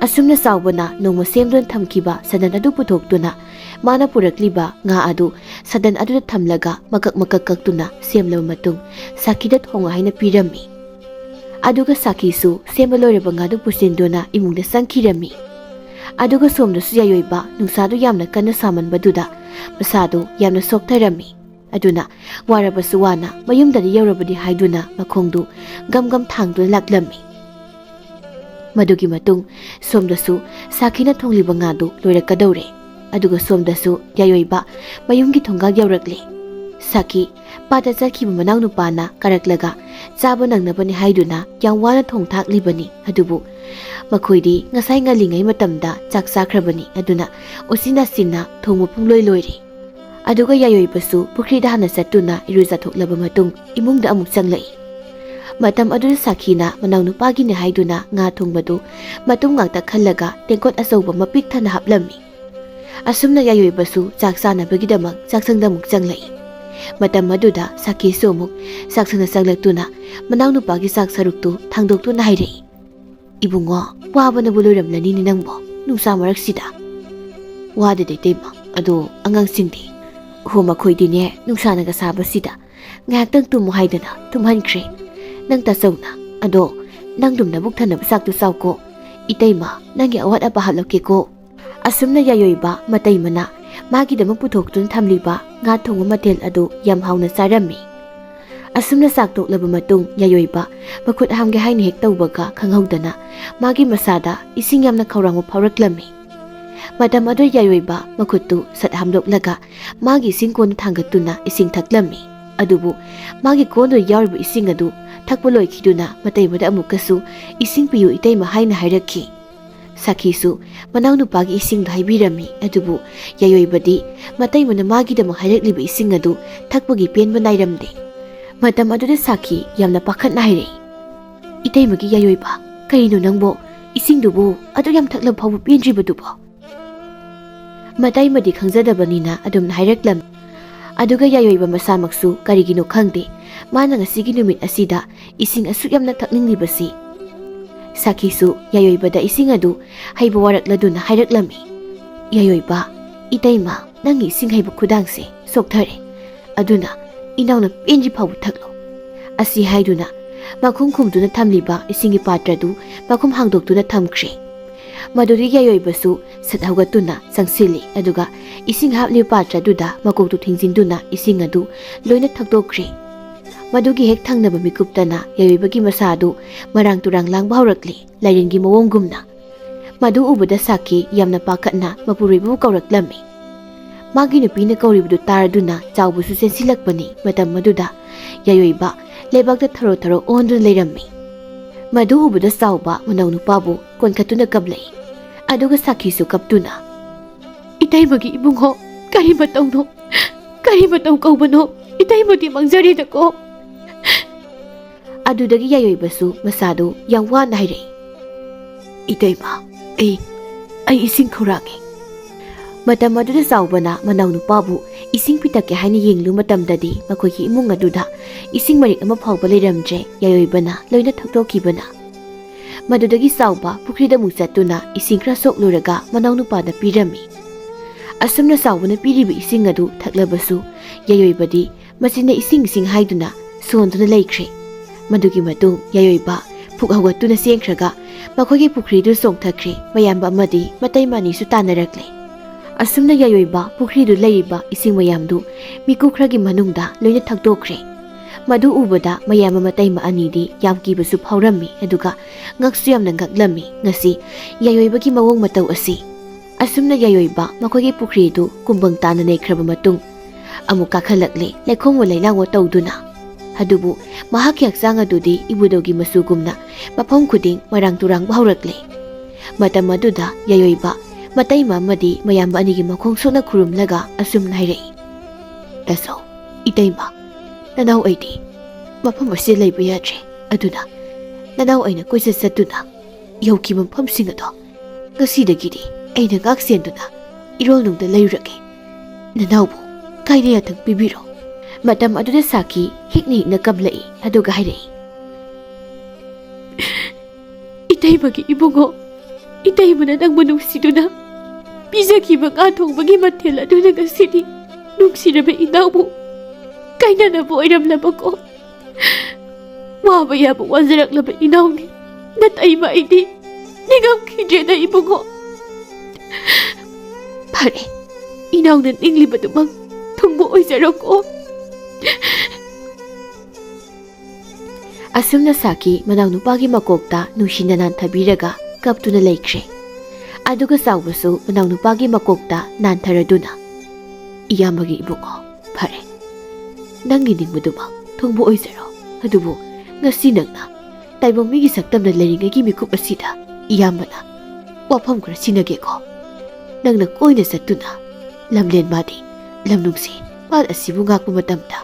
ꯑꯁꯨꯝꯅ ꯆꯥꯎꯕꯅ ꯅꯣꯡꯃ ꯁꯦꯝꯗꯨꯅ ꯊꯝꯈꯤꯕ ꯁꯗꯟ ꯑꯗꯨ ꯄꯨꯊꯣꯛꯇꯨꯅ ꯃꯥꯅ ꯄꯨꯔꯛꯂꯤꯕ ꯉꯥ ꯑꯗꯨ ꯁꯗꯟ ꯑꯗꯨꯗ ꯊꯝꯂꯒ ꯃꯀꯛ ꯃꯀꯛ ꯀꯛꯇꯨꯅ ꯁꯦꯝꯂꯕ ꯃꯇꯨꯡ ꯁꯥꯈꯤꯗ ꯊꯣꯡꯉꯨ ꯍꯥꯏꯅ ꯄꯤꯔꯝꯃꯤ꯫ ꯑꯗꯨꯒ ꯁꯥꯈꯤꯁꯨ ꯁꯦꯝꯕ ꯂꯣꯏꯔꯕ ꯉꯥꯗꯨ ꯄꯨꯁꯤꯟꯗꯨꯅ ꯏꯃꯨꯡꯗ ꯆꯪꯈꯤꯔꯝꯃꯤ꯫ ꯑꯗꯨꯒ ꯁꯣꯝꯗꯁꯨ ꯌꯥꯏꯑꯣꯏꯕ ꯅꯨꯡꯁꯥꯗꯨ ꯌꯥꯝꯅ ꯀꯟꯅ ꯁꯥꯃꯟꯕꯗꯨꯗ ꯃꯁꯥꯗꯨ ꯌꯥꯝꯅ ꯁꯣꯛꯊꯔꯝꯃꯤ꯫ ꯑꯗꯨꯅ ꯋꯥꯔꯕꯁꯨ ꯋꯥꯅ ꯃꯌꯨꯝꯗꯗꯤ ꯌꯧꯔꯕꯗꯤ ꯍꯥꯏꯗꯨꯅ ꯃꯈꯣꯡꯗꯨ ꯒꯝ ꯒꯝ ꯊꯥꯡꯗꯨꯅ ꯂꯥꯛꯂꯝꯃꯤ꯫ ꯃꯗꯨꯒꯤ ꯃꯇꯨꯡ ꯁꯣꯝꯗꯁꯨ ꯁꯥꯈꯤꯅ ꯊꯣꯡꯂꯤꯕ ꯉꯥꯗꯨ ꯂꯣꯏꯔꯛꯀꯗꯧꯔꯦ꯫ ꯑꯗꯨꯒ ꯁꯣꯝꯗꯁꯨ ꯌꯥꯏꯑꯣꯏꯕ ꯃꯌꯨꯝꯒꯤ ꯊꯣꯡꯒꯥꯜ ꯌꯧꯔꯛꯂꯦ꯫ ꯁꯥꯈꯤ ꯄꯥꯠꯇ ꯆꯠꯈꯤꯕ ꯃꯅꯥꯎ ꯅꯨꯄꯥꯅ ꯀꯥꯔꯛꯂꯒ ꯆꯥꯕ ꯅꯪꯅꯕꯅꯤ ꯍꯥꯏꯗꯨꯅ ꯌꯥꯝ ꯋꯥꯅ ꯊꯣꯡ ꯊꯥꯛꯂꯤꯕꯅꯤ꯫ ꯑꯗꯨꯕꯨ ꯃꯈꯣꯏꯗꯤ ꯉꯁꯥꯏ ꯉꯜꯂꯤꯉꯩ ꯃꯇꯝꯗ ꯆꯥꯛ ꯆꯥꯈ꯭ꯔꯕꯅꯤ꯫ ꯑꯗꯨꯅ ꯎꯆꯤꯟ ꯅꯥꯆꯤꯟꯅ ꯊꯣꯡꯕ ꯄꯨꯡꯂꯣꯏ ꯂꯣꯏꯔꯦ꯫ ꯑꯗꯨꯒ ꯌꯥꯏꯑꯣꯏꯕꯁꯨ ꯄꯨꯈ꯭ꯔꯤꯗ ꯍꯥꯟꯅ ꯆꯠꯇꯨꯅ ꯏꯔꯨꯖꯊꯣꯛꯂꯕ ꯃꯇꯨꯡ ꯏꯃꯨꯡꯗ ꯑꯃꯨꯛ ꯆꯪꯂꯛꯏ꯫ ꯃꯇꯝ ꯑꯗꯨꯗ ꯁꯥꯈꯤꯅ ꯃꯅꯥꯎ ꯅꯨꯄꯥꯒꯤꯅꯤ ꯍꯥꯏꯗꯨꯅ ꯉꯥ ꯊꯣꯡꯕꯗꯨ ꯃꯇꯨꯡ ꯉꯥꯛꯇ ꯈꯜꯂꯒ ꯇꯦꯡꯀꯣꯠ ꯑꯆꯧꯕ ꯑꯃ ꯄꯤꯛ ꯊꯟꯅ ꯍꯥꯞꯂꯝꯃꯤ꯫ ꯑꯁꯨꯝꯅ ꯌꯥꯏꯑꯣꯏꯕꯁꯨ ꯆꯥꯛ ꯆꯥꯅꯕꯒꯤꯗꯃꯛ ꯆꯥꯛꯁꯪꯗ ꯑꯃꯨꯛ ꯆꯪꯂꯛꯏ꯫ ꯃꯇꯝ ꯑꯗꯨꯗ ꯁꯥꯈꯤꯁꯨ ꯑꯃꯨꯛ ꯆꯥꯛꯁꯪꯗ ꯆꯪꯂꯛꯇꯨꯅ ꯃꯅꯥꯎ ꯅꯨꯄꯥꯒꯤ ꯆꯥꯛ ꯁꯔꯨꯛꯇꯨ ꯊꯥꯡꯗꯣꯛꯇꯨꯅ ꯍꯥꯏꯔꯛꯏ꯫ "ꯏꯕꯨꯡꯉꯣ, ꯋꯥꯕꯅꯕꯨ ꯂꯣꯏꯔꯝꯂꯅꯤꯅꯦ ꯅꯪꯕꯣ ꯅꯨꯡꯁꯥ ꯃꯔꯛꯁꯤꯗ." "ꯋꯥꯗꯦꯗ ꯏꯇꯩꯃ, ꯑꯗꯣ ꯑꯉꯥꯡꯁꯤꯡꯗꯤ?" "ꯍꯣ, ꯃꯈꯣꯏꯗꯤꯅꯦ ꯅꯨꯡꯁꯥꯅꯒ ꯁꯥꯕꯁꯤꯗ ꯉꯥꯏꯍꯥꯛꯇꯪ ꯇꯨꯝꯃꯨ ꯍꯥꯏꯗꯅ ꯇꯨꯝꯍꯟꯈ꯭ꯔꯦ꯫ ꯅꯪ ꯇꯥꯆꯧꯅ, ꯑꯗꯣ ꯅꯪꯗꯨꯝ ꯅꯕꯨꯛ ꯊꯟꯅꯕ ꯆꯥꯛꯇꯨ ꯆꯥꯎꯀꯣ꯫ ꯏꯇꯩꯃ, ꯅꯪꯒꯤ ꯑꯋꯥꯠ ꯑꯄꯥ ꯍꯥꯞꯂꯛꯀꯦꯀꯣ." ꯑꯁꯨꯝꯅ ꯌꯥꯏꯑꯣꯏꯕ ꯃꯇꯩꯃꯅ ꯃꯥꯒꯤꯗꯃꯛ ꯄꯨꯊꯣꯛꯇꯨꯅ ꯊꯝꯂꯤꯕ ꯉꯥ ꯊꯣꯡꯕ ꯃꯊꯦꯜ ꯑꯗꯨ ꯌꯥꯝ ꯍꯥꯎꯅ ꯆꯥꯔꯝꯃꯤ꯫ ꯑꯁꯨꯝꯅ ꯆꯥꯛ ꯇꯣꯛꯂꯕ ꯃꯇꯨꯡ ꯌꯥꯏꯑꯣꯏꯕ ꯃꯈꯨꯠ ꯍꯥꯝꯒꯦ ꯍꯥꯏꯅ ꯍꯦꯛ ꯇꯧꯕꯒ ꯈꯪꯍꯧꯗꯅ ꯃꯥꯒꯤ ꯃꯁꯥꯗ ꯏꯁꯤꯡ ꯌꯥꯝꯅ ꯈꯧꯔꯥꯡꯕ ꯐꯥꯎꯔꯛꯂꯝꯃꯤ꯫ ꯃꯇꯝ ꯑꯗꯨ ꯌꯥꯏꯑꯣꯏꯕ ꯃꯈꯨꯠꯇꯨ ꯁꯠ ꯍꯥꯝꯗꯣꯛꯂꯒ ꯃꯥꯒꯤ ꯏꯁꯤꯡ ꯀꯣꯟꯗꯨ ꯊꯥꯡꯒꯠꯇꯨꯅ ꯏꯁꯤꯡ ꯊꯛꯂꯝꯃꯤ꯫ ꯑꯗꯨꯕꯨ ꯃꯥꯒꯤ ꯀꯣꯟꯗꯨꯗ ꯌꯥꯎꯔꯤꯕ ꯏꯁꯤꯡ ꯑꯗꯨ ꯊꯛꯄ ꯂꯣꯏꯈꯤꯗꯨꯅ ꯃꯇꯩꯃꯗ ꯑꯃꯨꯛꯀꯁꯨ "ꯏꯁꯤꯡ ꯄꯤꯌꯨ ꯏꯇꯩꯃ" ꯍꯥꯏꯅ ꯍꯥꯏꯔꯛꯈꯤ꯫ ꯁꯥꯈꯤꯁꯨ ꯃꯅꯥꯎ ꯅꯨꯄꯥꯒꯤ ꯏꯁꯤꯡꯗꯨ ꯍꯩꯕꯤꯔꯝꯃꯤ꯫ ꯑꯗꯨꯕꯨ ꯌꯥꯏꯑꯣꯏꯕꯗꯤ ꯃꯇꯩꯃꯅ ꯃꯥꯒꯤꯗꯃꯛ ꯍꯩꯔꯛꯂꯤꯕ ꯏꯁꯤꯡ ꯑꯗꯨ ꯊꯛꯄꯒꯤ ꯄꯦꯟꯕ ꯅꯥꯏꯔꯝꯗꯦ꯫ ꯃꯇꯝ ꯑꯗꯨꯗ ꯁꯥꯈꯤ ꯌꯥꯝꯅ ꯄꯥꯈꯠꯅ ꯍꯥꯏꯔꯛꯏ꯫ "ꯏꯇꯩꯃꯒꯤ ꯌꯥꯏꯑꯣꯏꯕ, ꯀꯔꯤꯅꯣ ꯅꯪꯕꯣ ꯏꯁꯤꯡꯗꯨꯕꯨ ꯑꯗꯨꯛ ꯌꯥꯝ ꯊꯛꯂꯕ ꯐꯥꯎꯕ ꯄꯦꯟꯗ꯭ꯔꯤꯕꯗꯨꯕꯣ?" ꯃꯇꯩꯃꯗꯤ ꯈꯪꯖꯗꯕꯅꯤꯅ ꯑꯗꯨꯝꯅ ꯍꯥꯏꯔꯛꯂꯝꯃꯤ꯫ ꯑꯗꯨꯒ ꯌꯥꯏꯑꯣꯏꯕ ꯃꯁꯥꯃꯛꯁꯨ ꯀꯔꯤꯒꯤꯅꯣ ꯈꯪꯗꯦ ꯃꯥꯅ ꯉꯁꯤꯒꯤ ꯅꯨꯃꯤꯠ ꯑꯁꯤꯗ ꯏꯁꯤꯡ ꯑꯁꯨꯛ ꯌꯥꯝꯅ ꯊꯛꯅꯤꯡꯂꯤꯕꯁꯤ꯫ ꯁꯥꯈꯤꯁꯨ ꯌꯥꯏꯑꯣꯏꯕꯗ ꯏꯁꯤꯡ ꯑꯗꯨ ꯍꯩꯕ ꯋꯥꯔꯛꯂꯗꯨꯅ ꯍꯥꯏꯔꯛꯂꯝꯃꯤ꯫ "ꯌꯥꯏꯑꯣꯏꯕ, ꯏꯇꯩꯃ ꯅꯪꯒꯤ ꯏꯁꯤꯡ ꯍꯩꯕ ꯈꯨꯗꯥꯡꯁꯦ ꯁꯣꯛꯊꯔꯦ, ꯑꯗꯨꯅ ꯏꯅꯥꯎꯅ ꯄꯦꯟꯗ꯭ꯔꯤ ꯐꯥꯎꯕ ꯊꯛꯂꯣ." ꯑꯁꯤ ꯍꯥꯏꯗꯨꯅ ꯃꯈꯨꯝ ꯈꯨꯝꯗꯨꯅ ꯊꯝꯂꯤꯕ ꯏꯁꯤꯡꯒꯤ ꯄꯥꯇ꯭ꯔꯗꯨ ꯃꯈꯨꯝ ꯍꯥꯡꯗꯣꯛꯇꯨꯅ ꯊꯝꯈ꯭ꯔꯦ꯫ ꯃꯗꯨꯗꯤ ꯌꯥꯏꯑꯣꯏꯕꯁꯨ ꯁꯠ ꯍꯧꯒꯠꯇꯨꯅ ꯆꯪꯁꯤꯜꯂꯤ꯫ ꯑꯗꯨꯒ ꯏꯁꯤꯡ ꯍꯥꯞꯂꯤꯕ ꯄꯥꯇ꯭ꯔꯗꯨꯗ ꯃꯀꯣꯛꯇꯨ ꯊꯤꯡꯖꯤꯟꯗꯨꯅ ꯏꯁꯤꯡ ꯑꯗꯨ ꯂꯣꯏꯅ ꯊꯛꯇꯣꯛꯈ꯭ꯔꯦ꯫ ꯃꯗꯨꯒꯤ ꯍꯦꯛ ꯊꯪꯅꯕ ꯃꯤꯀꯨꯞꯇꯅ ꯌꯥꯏꯑꯣꯏꯕꯒꯤ ꯃꯁꯥ ꯑꯗꯨ ꯃꯔꯥꯡ ꯇꯨꯔꯥꯡ ꯂꯥꯡꯕ ꯍꯧꯔꯛꯂꯤ, ꯂꯥꯏꯔꯦꯟꯒꯤ ꯃꯑꯣꯡꯒꯨꯝꯅ꯫ ꯃꯗꯨ ꯎꯕꯗ ꯁꯥꯈꯤ ꯌꯥꯝꯅ ꯄꯥꯈꯠꯅ ꯃꯄꯨꯔꯣꯏꯕꯕꯨ ꯀꯧꯔꯛꯂꯝꯃꯤ꯫ ꯃꯥꯒꯤ ꯅꯨꯄꯤꯅ ꯀꯧꯔꯤꯕꯗꯨ ꯇꯥꯔꯗꯨꯅ ꯆꯥꯎꯕꯁꯨ ꯆꯦꯟꯁꯤꯜꯂꯛꯄꯅꯤ꯫ ꯃꯇꯝ ꯑꯗꯨꯗ ꯌꯥꯏꯑꯣꯏꯕ ꯂꯩꯕꯥꯛꯇ ꯊꯔꯣ ꯊꯔꯣ ꯑꯣꯟꯗꯨꯅ ꯂꯩꯔꯝꯃꯤ꯫ ꯃꯗꯨ ꯎꯕꯗ ꯆꯥꯎꯕ ꯃꯅꯥꯎ ꯅꯨꯄꯥꯕꯨ ꯀꯣꯟꯈꯠꯇꯨꯅ ꯀꯞꯂꯛꯏ꯫ ꯑꯗꯨꯒ ꯁꯥꯈꯤꯁꯨ ꯀꯞꯇꯨꯅ "ꯏꯇꯩꯃꯒꯤ ꯏꯕꯨꯡꯉꯣ, ꯀꯔꯤ ꯃꯇꯧꯅꯣ? ꯀꯔꯤ ꯃꯇꯧ ꯀꯧꯕꯅꯣ? ꯏꯇꯩꯃꯗꯤ ꯃꯥꯡꯖꯔꯦꯗꯀꯣ ꯑꯗꯨꯗꯒꯤ ꯌꯥꯏꯑꯣꯏꯕꯁꯨ ꯃꯁꯥꯗꯨ ꯌꯥꯝ ꯋꯥꯅ ꯍꯥꯏꯔꯛꯏ ꯏꯇꯩꯃ ꯑꯩ ꯏꯁꯤꯡ ꯈꯧꯔꯥꯡꯉꯤ ꯃꯇꯝ ꯑꯗꯨꯗ ꯆꯥꯎꯕꯅ ꯃꯅꯥꯎ ꯅꯨꯄꯥꯕꯨ ꯏꯁꯤꯡ ꯄꯤꯊꯛꯀꯦ ꯍꯥꯏꯅ ꯌꯦꯡꯂꯨ ꯃꯇꯝꯗꯗꯤ ꯃꯈꯣꯏꯒꯤ ꯏꯃꯨꯡ ꯑꯗꯨꯗ ꯏꯁꯤꯡ ꯃꯔꯤꯛ ꯑꯃ ꯐꯥꯎꯕ ꯂꯩꯔꯝꯗ꯭ꯔꯦ ꯌꯥꯏꯑꯣꯏꯕꯅ ꯂꯣꯏꯅ ꯊꯛꯇꯣꯛꯈꯤꯕꯅ ꯃꯗꯨꯗꯒꯤ ꯆꯥꯎꯕ ꯄꯨꯈ꯭ꯔꯤꯗ ꯑꯃꯨꯛ ꯆꯠꯇꯨꯅ ꯏꯁꯤꯡ ꯈꯔ ꯁꯣꯛꯂꯨꯔꯒ ꯃꯅꯥꯎ ꯅꯨꯄꯥꯗ ꯄꯤꯔꯝꯃꯤ ꯑꯁꯨꯝꯅ ꯆꯥꯎꯕꯅ ꯄꯤꯔꯤꯕ ꯏꯁꯤꯡ ꯑꯗꯨ ꯊꯛꯂꯕꯁꯨ ꯌꯥꯏꯑꯣꯏꯕꯗꯤ ꯃꯆꯤꯟꯗ ꯏꯁꯤꯡ ꯍꯥꯏꯗꯨꯅ ꯁꯣꯟꯗꯨꯅ ꯂꯩꯈ꯭ꯔꯦ ꯃꯗꯨꯒꯤ ꯃꯇꯨꯡ ꯌꯥꯏꯑꯣꯏꯕ ꯄꯨꯛ ꯍꯧꯒꯠꯇꯨꯅ ꯆꯦꯟꯈ꯭ꯔꯒ ꯃꯈꯣꯏꯒꯤ ꯄꯨꯈ꯭ꯔꯤꯗꯨ ꯆꯣꯡꯊꯈ꯭ꯔꯦ ꯃꯌꯥꯝꯕ ꯑꯃꯗꯤ ꯃꯇꯩ ꯃꯅꯤꯁꯨ ꯇꯥꯟꯅꯔꯛꯂꯦ ꯑꯁꯨꯝꯅ ꯌꯥꯏꯑꯣꯏꯕ ꯄꯨꯈ꯭ꯔꯤꯗꯨ ꯂꯩꯔꯤꯕ ꯏꯁꯤꯡ ꯃꯌꯥꯝꯗꯨ ꯃꯤꯀꯨꯞ ꯈꯔꯒꯤ ꯃꯅꯨꯡꯗ ꯂꯣꯏꯅ ꯊꯛꯇꯣꯛꯈ꯭ꯔꯦ ꯃꯗꯨ ꯎꯕꯗ ꯃꯌꯥꯝꯕ ꯃꯇꯩꯃ ꯑꯅꯤꯗꯤ ꯌꯥꯝ ꯀꯤꯕꯁꯨ ꯐꯥꯎꯔꯝꯃꯤ ꯑꯗꯨꯒ ꯉꯛꯁꯨ ꯌꯥꯝꯅ ꯉꯛꯂꯝꯃꯤ ꯉꯁꯤ ꯌꯥꯏꯑꯣꯏꯕꯒꯤ ꯃꯑꯣꯡ ꯃꯇꯧ ꯑꯁꯤ ꯑꯁꯨꯝꯅ ꯌꯥꯏꯑꯣꯏꯕ ꯃꯈꯣꯏꯒꯤ ꯄꯨꯈ꯭ꯔꯤꯗꯨ ꯀꯨꯝꯕꯪ ꯇꯥꯅ ꯅꯩꯈ꯭ꯔꯕ ꯃꯇꯨꯡ ꯑꯃꯨꯛ ꯀꯥꯈꯠꯂꯛꯂꯦ ꯂꯩꯈꯣꯝꯋꯣ ꯂꯩꯅꯥꯡꯋꯣ ꯇꯧꯗꯨꯅ ꯑꯗꯨꯕꯨ ꯃꯍꯥꯛꯀꯤ ꯍꯛꯆꯥꯡ ꯑꯗꯨꯗꯤ ꯏꯕꯨꯙꯧꯒꯤ ꯃꯆꯨꯒꯨꯝꯅ ꯃꯐꯝ ꯈꯨꯗꯤꯡ ꯃꯔꯥꯡ ꯇꯨꯔꯥꯡꯕ ꯍꯧꯔꯛꯂꯦ ꯃꯇꯝ ꯑꯗꯨꯗ ꯌꯥꯏꯑꯣꯏꯕ ꯃꯇꯩꯃ ꯑꯃꯗꯤ ꯃꯌꯥꯝꯕ ꯑꯅꯤꯒꯤ ꯃꯈꯣꯡ ꯁꯣꯛꯅ ꯈꯨꯔꯨꯝꯂꯒ ꯑꯁꯨꯝꯅ ꯍꯥꯏꯔꯛꯏ ꯇꯥꯆꯧ ꯏꯇꯩꯃ ꯅꯅꯥꯎ ꯑꯩꯗꯤ ꯃꯐꯝ ꯑꯁꯤꯗ ꯂꯩꯕ ꯌꯥꯗ꯭ꯔꯦ ꯑꯗꯨꯅ ꯅꯅꯥꯎ ꯑꯩꯅ ꯀꯣꯏꯆꯠ ꯆꯠꯇꯨꯅ ꯌꯧꯈꯤꯕ ꯃꯐꯝꯁꯤꯡ ꯑꯗꯣ ꯉꯁꯤꯗꯒꯤꯗꯤ ꯑꯩꯅ ꯉꯥꯛ ꯁꯦꯟꯗꯨꯅ ꯏꯔꯣꯜꯅꯨꯡꯗ ꯂꯩꯔꯨꯔꯒꯦ ꯅꯅꯥꯎꯕꯨ ꯀꯥꯏꯅ ꯌꯥꯊꯪ ꯄꯤꯕꯤꯔꯣ ꯃꯇꯝ ꯑꯗꯨꯗ ꯁꯥꯈꯤ ꯍꯤꯛꯅ ꯀꯞꯂꯛꯏ ꯑꯗꯨꯒ ꯍꯥꯏꯔꯛꯏ ꯏꯇꯩꯃꯒꯤ ꯏꯕꯨꯡꯉꯣ ꯏꯇꯩꯃꯅ ꯅꯪꯕꯨ ꯅꯨꯡꯁꯤꯗꯨꯅ ꯄꯤꯖꯈꯤꯕ ꯉꯥ ꯊꯣꯡꯕꯒꯤ ꯃꯊꯦꯜ ꯑꯗꯨꯅ ꯉꯁꯤꯗꯤ ꯅꯨꯡꯁꯤꯔꯕ ꯏꯅꯥꯎꯕꯨ ꯀꯥꯏꯅꯅꯕ ꯑꯣꯏꯔꯝꯂꯕꯀꯣ ꯋꯥꯕ ꯌꯥꯕ ꯋꯥꯖꯔꯛꯂꯕ ꯏꯅꯥꯎꯅꯤ ꯅꯇꯩꯃ ꯑꯩꯗꯤ ꯅꯤꯡꯉꯝꯈꯤꯗ꯭ꯔꯦꯗ ꯏꯕꯨꯡꯉꯣ ꯐꯔꯦ ꯏꯅꯥꯎꯅ ꯅꯤꯡꯂꯤꯕꯗꯨꯃꯛ ꯊꯨꯡꯕ ꯑꯣꯏꯖꯔꯣꯀꯣ ꯑꯁꯨꯝꯅ ꯁꯥꯈꯤ ꯃꯅꯥꯎ ꯅꯨꯄꯥꯒꯤ ꯃꯀꯣꯛꯇ ꯅꯨꯡꯁꯤꯅ ꯅꯥꯟꯊꯕꯤꯔꯒ ꯀꯞꯇꯨꯅ ꯂꯩꯈ꯭ꯔꯦ ꯑꯗꯨꯒ ꯆꯥꯎꯕꯁꯨ ꯃꯅꯥꯎ ꯅꯨꯄꯥꯒꯤ ꯃꯀꯣꯛꯇ ꯅꯥꯟꯊꯔꯗꯨꯅ ꯏꯌꯥꯝꯕꯒꯤ ꯏꯕꯨꯡꯉꯣ ꯐꯔꯦ ꯅꯪꯒꯤ ꯅꯤꯡꯕꯗꯨꯃꯛ ꯊꯨꯡꯕ ꯑꯣꯏꯖꯔꯣ ꯑꯗꯨꯕꯨ ꯉꯁꯤ ꯅꯪꯅ ꯇꯥꯏꯕꯪ ꯃꯤꯒꯤ ꯁꯛꯇꯝꯅ ꯂꯩꯔꯤꯉꯩꯒꯤ ꯃꯤꯀꯨꯞ ꯑꯁꯤꯗ ꯏꯌꯥꯝꯕꯅ ꯋꯥꯐꯝ ꯈꯔ ꯁꯤꯟꯅꯒꯦꯀꯣ ꯅꯪꯅ ꯀꯣꯏꯅ ꯆꯠꯇꯨꯅ ꯂꯝꯂꯦꯟ ꯃꯥꯗꯤ ꯂꯝꯅꯨꯡꯁꯤ ꯄꯥꯠ ꯑꯁꯤꯕꯨ ꯉꯥꯛꯄ ꯃꯇꯝꯗ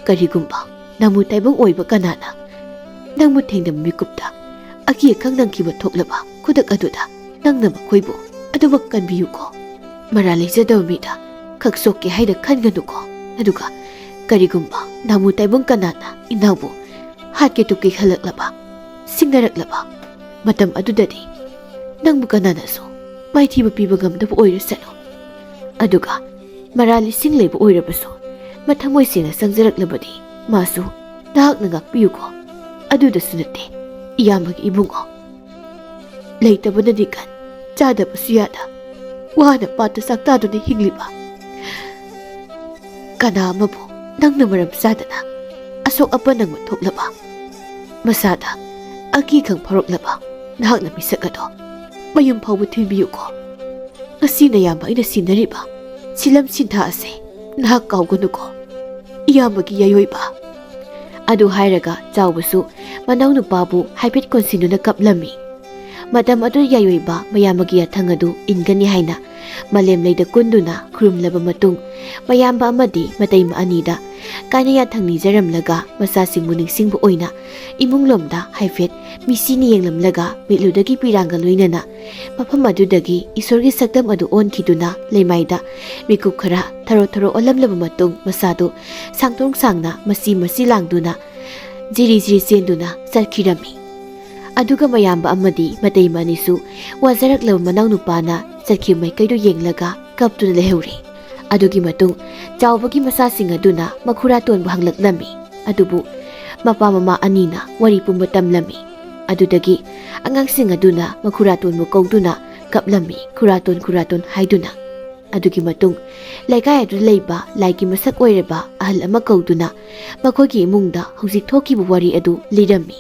ꯀꯔꯤꯒꯨꯝꯕ ꯅꯃꯨ ꯇꯥꯏꯕꯪ ꯑꯣꯏꯕ ꯀꯅꯥꯅ ꯅꯪꯕꯨ ꯊꯦꯡꯅꯕ ꯃꯤꯀꯨꯞꯇ ꯑꯀꯤ ꯑꯈꯪ ꯅꯪꯈꯤꯕ ꯊꯣꯛꯂꯕ ꯈꯨꯗꯛ ꯑꯗꯨꯗ ꯅꯪꯅ ꯃꯈꯣꯏꯕꯨ ꯑꯗꯨꯃꯛ ꯀꯟꯕꯤꯌꯨꯀꯣ ꯃꯔꯥ ꯂꯩꯖꯗꯕ ꯃꯤꯗ ꯈꯛ ꯁꯣꯛꯀꯦ ꯍꯥꯏꯅ ꯈꯟꯒꯅꯨꯀꯣ ꯑꯗꯨꯒ ꯀꯔꯤꯒꯨꯝꯕ ꯅꯃꯨ ꯇꯥꯏꯕꯪ ꯀꯅꯥꯅ ꯏꯅꯥꯎꯕꯨ ꯍꯥꯠꯀꯦ ꯇꯨꯞꯀꯦ ꯈꯜꯂꯛꯂꯕ ꯁꯤꯡꯅꯔꯛꯂꯕ ꯃꯇꯝ ꯑꯗꯨꯗꯗꯤ ꯅꯪꯕꯨ ꯀꯅꯥꯅꯁꯨ ꯃꯥꯏꯊꯤꯕ ꯄꯤꯕ ꯉꯝꯗꯕ ꯑꯣꯏꯔꯁꯅꯨ ꯑꯗꯨꯒ ꯃꯔꯥ ꯂꯤꯁꯤꯡ ꯂꯩꯕ ꯑꯣꯏꯔꯕꯁꯨ ꯃꯊꯃꯣꯏ ꯁꯦꯡꯅ ꯆꯪꯖꯔꯛꯂꯕꯗꯤ ꯃꯥꯁꯨ ꯅꯍꯥꯛꯅ ꯉꯥꯛꯄꯤꯌꯨꯀꯣ ꯑꯗꯨꯗꯁꯨ ꯅꯠꯇꯦ ꯏꯌꯥꯝꯕꯒꯤ ꯏꯕꯨꯡꯉꯣ ꯂꯩꯇꯕꯅꯗꯤ ꯀꯟ ꯆꯥꯗꯕꯁꯨ ꯌꯥꯗ ꯋꯥꯅ ꯄꯥꯠꯇ ꯆꯥꯛꯇꯥꯗꯨꯅ ꯍꯤꯡꯂꯤꯕ ꯀꯅꯥ ꯑꯃꯕꯨ ꯅꯪꯅ ꯃꯔꯝ ꯆꯥꯗꯅ ꯑꯁꯣꯛ ꯑꯄꯟ ꯅꯪꯕ ꯊꯣꯛꯂꯕ ꯃꯁꯥꯗ ꯑꯀꯤꯈꯪ ꯐꯥꯎꯔꯛꯂꯕ ꯅꯍꯥꯛꯅ ꯃꯤꯁꯛ ꯑꯗꯣ ꯃꯌꯨꯝ ꯐꯥꯎꯕ ꯊꯤꯟꯕꯤꯌꯨꯀꯣ ꯉꯁꯤꯅ ꯌꯥꯝꯕ ꯑꯩꯅ ꯁꯤꯟꯅꯔꯤꯕ ꯁꯤꯂꯝ ꯁꯤꯟꯊꯥ ꯑꯁꯤ ꯅꯍꯥꯛ ꯀꯥꯎꯒꯅꯨꯀꯣ ꯏꯌꯥꯝꯕꯒꯤ ꯌꯥꯏꯑꯣꯏꯕ ꯑꯗꯨ ꯍꯥꯏꯔꯒ ꯆꯥꯎꯕꯁꯨ ꯃꯅꯥꯎ ꯅꯨꯄꯥꯕꯨ ꯍꯥꯏꯐꯦꯠ ꯀꯣꯟꯁꯤꯟꯗꯨꯅ ꯀꯞꯂꯝꯃꯤ ꯃꯇꯝ ꯑꯗꯨ ꯌꯥꯏꯑꯣꯏꯕ ꯃꯌꯥꯝꯕꯒꯤ ꯌꯥꯊꯪ ꯑꯗꯨ ꯏꯟꯒꯅꯤ ꯍꯥꯏꯅ ꯃꯥꯂꯦꯝꯂꯩꯗ ꯀꯨꯟꯗꯨꯅ ꯈꯨꯔꯨꯝꯂꯕ ꯃꯇꯨꯡ ꯃꯌꯥꯝꯕ ꯑꯃꯗꯤ ꯃꯇꯩꯃ ꯑꯅꯤꯗ ꯀꯥꯏꯅ ꯌꯥꯊꯪ ꯅꯤꯖꯔꯝꯂꯒ ꯃꯆꯥꯁꯤꯡꯕꯨ ꯅꯤꯡꯁꯤꯡꯕ ꯑꯣꯏꯅ ꯏꯃꯨꯡꯂꯣꯝꯗ ꯍꯥꯏꯐꯦꯠ ꯃꯤꯁꯤꯅ ꯌꯦꯡꯂꯝꯂꯒ ꯃꯤꯠꯂꯨꯗꯒꯤ ꯄꯤꯔꯥꯡꯒ ꯂꯣꯏꯅꯅ ꯃꯐꯝ ꯑꯗꯨꯗꯒꯤ ꯏꯁꯣꯔꯒꯤ ꯁꯛꯇꯝ ꯑꯗꯨ ꯑꯣꯟꯈꯤꯗꯨꯅ ꯂꯩꯃꯥꯏꯗ ꯃꯤꯀꯨꯞ ꯈꯔ ꯊꯔꯣ ꯊꯔꯣ ꯑꯣꯜꯂꯝꯂꯕ ꯃꯇꯨꯡ ꯃꯁꯥꯗꯨ ꯁꯥꯡꯇꯣꯡ ꯁꯥꯡꯅ ꯃꯆꯤ ꯂꯥꯡꯗꯨꯅ ꯖꯤꯔꯤ ꯖꯤꯔꯤ ꯆꯦꯟꯗꯨꯅ ꯆꯠꯈꯤꯔꯝꯃꯤ ꯑꯗꯨꯒ ꯃꯌꯥꯝꯕ ꯑꯃꯗꯤ ꯃꯇꯩꯃ ꯑꯅꯤꯁꯨ ꯋꯥꯖꯔꯛꯂꯕ ꯃꯅꯥꯎ ꯅꯨꯄꯥꯅ ꯆꯠꯈꯤꯕ ꯃꯥꯏꯀꯩꯗꯨ ꯌꯦꯡꯂꯒ ꯀꯞꯇꯨꯅ ꯂꯩꯍꯧꯔꯤ ꯑꯗꯨꯒꯤ ꯃꯇꯨꯡ ꯆꯥꯎꯕꯒꯤ ꯃꯆꯥꯁꯤꯡ ꯑꯗꯨꯅ ꯃꯈꯨꯔꯥꯇꯣꯟꯕꯨ ꯍꯪꯂꯛꯂꯝꯃꯤ ꯑꯗꯨꯕꯨ ꯃꯄꯥ ꯃꯃꯥ ꯑꯅꯤꯅ ꯋꯥꯔꯤ ꯄꯨꯝꯕ ꯇꯝꯂꯝꯃꯤ ꯑꯗꯨꯗꯒꯤ ꯑꯉꯥꯡꯁꯤꯡ ꯑꯗꯨꯅ ꯃꯈꯨꯔꯥꯇꯣꯟꯕꯨ ꯀꯧꯗꯨꯅ ꯀꯞꯂꯝꯃꯤ ꯈꯨꯔꯥꯇꯣꯟ ꯍꯥꯏꯗꯨꯅ ꯑꯗꯨꯒꯤ ꯃꯇꯨꯡ ꯂꯩꯀꯥꯏ ꯑꯗꯨꯗ ꯂꯩꯕ ꯂꯥꯏꯒꯤ ꯃꯁꯛ ꯑꯣꯏꯔꯕ ꯑꯍꯜ ꯑꯃ ꯀꯧꯗꯨꯅ ꯃꯈꯣꯏꯒꯤ ꯏꯃꯨꯡꯗ ꯍꯧꯖꯤꯛ ꯊꯣꯛꯈꯤꯕ ꯋꯥꯔꯤ ꯑꯗꯨ ꯂꯤꯔꯝꯃꯤ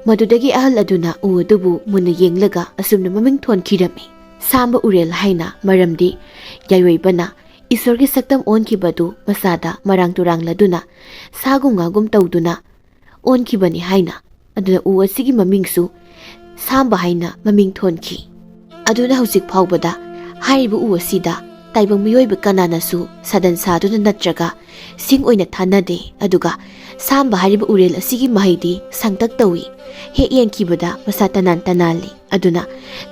ꯃꯗꯨꯗꯒꯤ ꯑꯍꯜ ꯑꯗꯨꯅ ꯎ ꯑꯗꯨꯕꯨ ꯃꯨꯟꯅ ꯌꯦꯡꯂꯒ ꯑꯁꯨꯝꯅ ꯃꯃꯤꯡ ꯊꯣꯟꯈꯤꯔꯝꯃꯤ ꯁꯥꯝꯕ ꯎꯔꯦꯜ ꯍꯥꯏꯅ ꯃꯔꯝꯗꯤ ꯌꯥꯏꯑꯣꯏꯕꯅ ꯏꯁꯣꯔꯒꯤ ꯁꯛꯇꯝ ꯑꯣꯟꯈꯤꯕꯗꯨ ꯃꯁꯥꯗ ꯃꯔꯥꯡ ꯇꯨꯔꯥꯡꯂꯗꯨꯅ ꯁꯥꯒꯨꯝ ꯉꯥꯒꯨꯝ ꯇꯧꯗꯨꯅ ꯑꯣꯟꯈꯤꯕꯅꯤ ꯍꯥꯏꯅ ꯑꯗꯨꯅ ꯎ ꯑꯁꯤꯒꯤ ꯃꯃꯤꯡꯁꯨ ꯁꯥꯝꯕ ꯍꯥꯏꯅ ꯃꯃꯤꯡ ꯊꯣꯟꯈꯤ ꯑꯗꯨꯅ ꯍꯧꯖꯤꯛ ꯐꯥꯎꯕꯗ ꯍꯥꯏꯔꯤꯕ ꯎ ꯑꯁꯤꯗ ꯇꯥꯏꯕꯪ ꯃꯤꯑꯣꯏꯕ ꯀꯅꯥꯅꯁꯨ ꯁꯥꯗꯟ ꯁꯥꯗꯨꯅ ꯅꯠꯇ꯭ꯔꯒ ꯁꯤꯡ ꯑꯣꯏꯅ ꯊꯥꯅꯗꯦ ꯑꯗꯨꯒ ꯁꯥꯝꯕ ꯍꯥꯏꯔꯤꯕ ꯎꯔꯦꯜ ꯑꯁꯤꯒꯤ ꯃꯍꯩꯗꯤ ꯁꯪꯇꯛ ꯇꯧꯏ ꯍꯦꯛ ꯌꯦꯡꯈꯤꯕꯗ ꯃꯁꯥ ꯇꯅꯥꯜꯂꯤ ꯑꯗꯨꯅ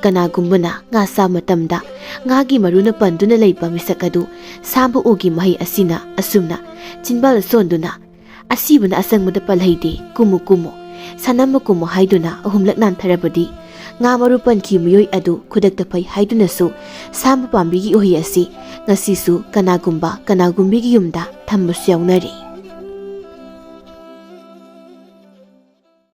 ꯀꯅꯥꯒꯨꯝꯕꯅ ꯉꯥ ꯆꯥꯕ ꯃꯇꯝꯗ ꯉꯥꯒꯤ ꯃꯔꯨꯅ ꯄꯟꯗꯨꯅ ꯂꯩꯕ ꯃꯤꯁꯛ ꯑꯗꯨ ꯁꯥꯝꯕ ꯎꯒꯤ ꯃꯍꯩ ꯑꯁꯤꯅ ꯑꯁꯨꯝꯅ ꯆꯤꯟꯕꯥꯜ ꯁꯣꯟꯗꯨꯅ ꯑꯁꯤꯕꯅ ꯑꯁꯪꯕꯗ ꯄꯜꯍꯩꯗꯦ ꯀꯨꯝꯃꯨ ꯀꯨꯝꯃꯨ ꯁꯥꯅꯝꯕ ꯀꯨꯝꯃꯨ ꯍꯥꯏꯗꯨꯅ ꯑꯍꯨꯝꯂꯛ ꯅꯥꯟꯊꯔꯕꯗꯤ ꯉꯥ ꯃꯔꯨ ꯄꯟꯈꯤꯕ ꯃꯤꯑꯣꯏ ꯑꯗꯨ ꯈꯨꯗꯛꯇ ꯐꯩ ꯍꯥꯏꯗꯨꯅꯁꯨ ꯁꯥꯝꯕ ꯄꯥꯝꯕꯤꯒꯤ ꯎꯍꯩ ꯑꯁꯤ ꯉꯁꯤꯁꯨ ꯀꯅꯥꯒꯨꯝꯕꯤꯒꯤ ꯌꯨꯝꯗ ꯊꯝꯕꯁꯨ ꯌꯥꯎꯅꯔꯤ꯫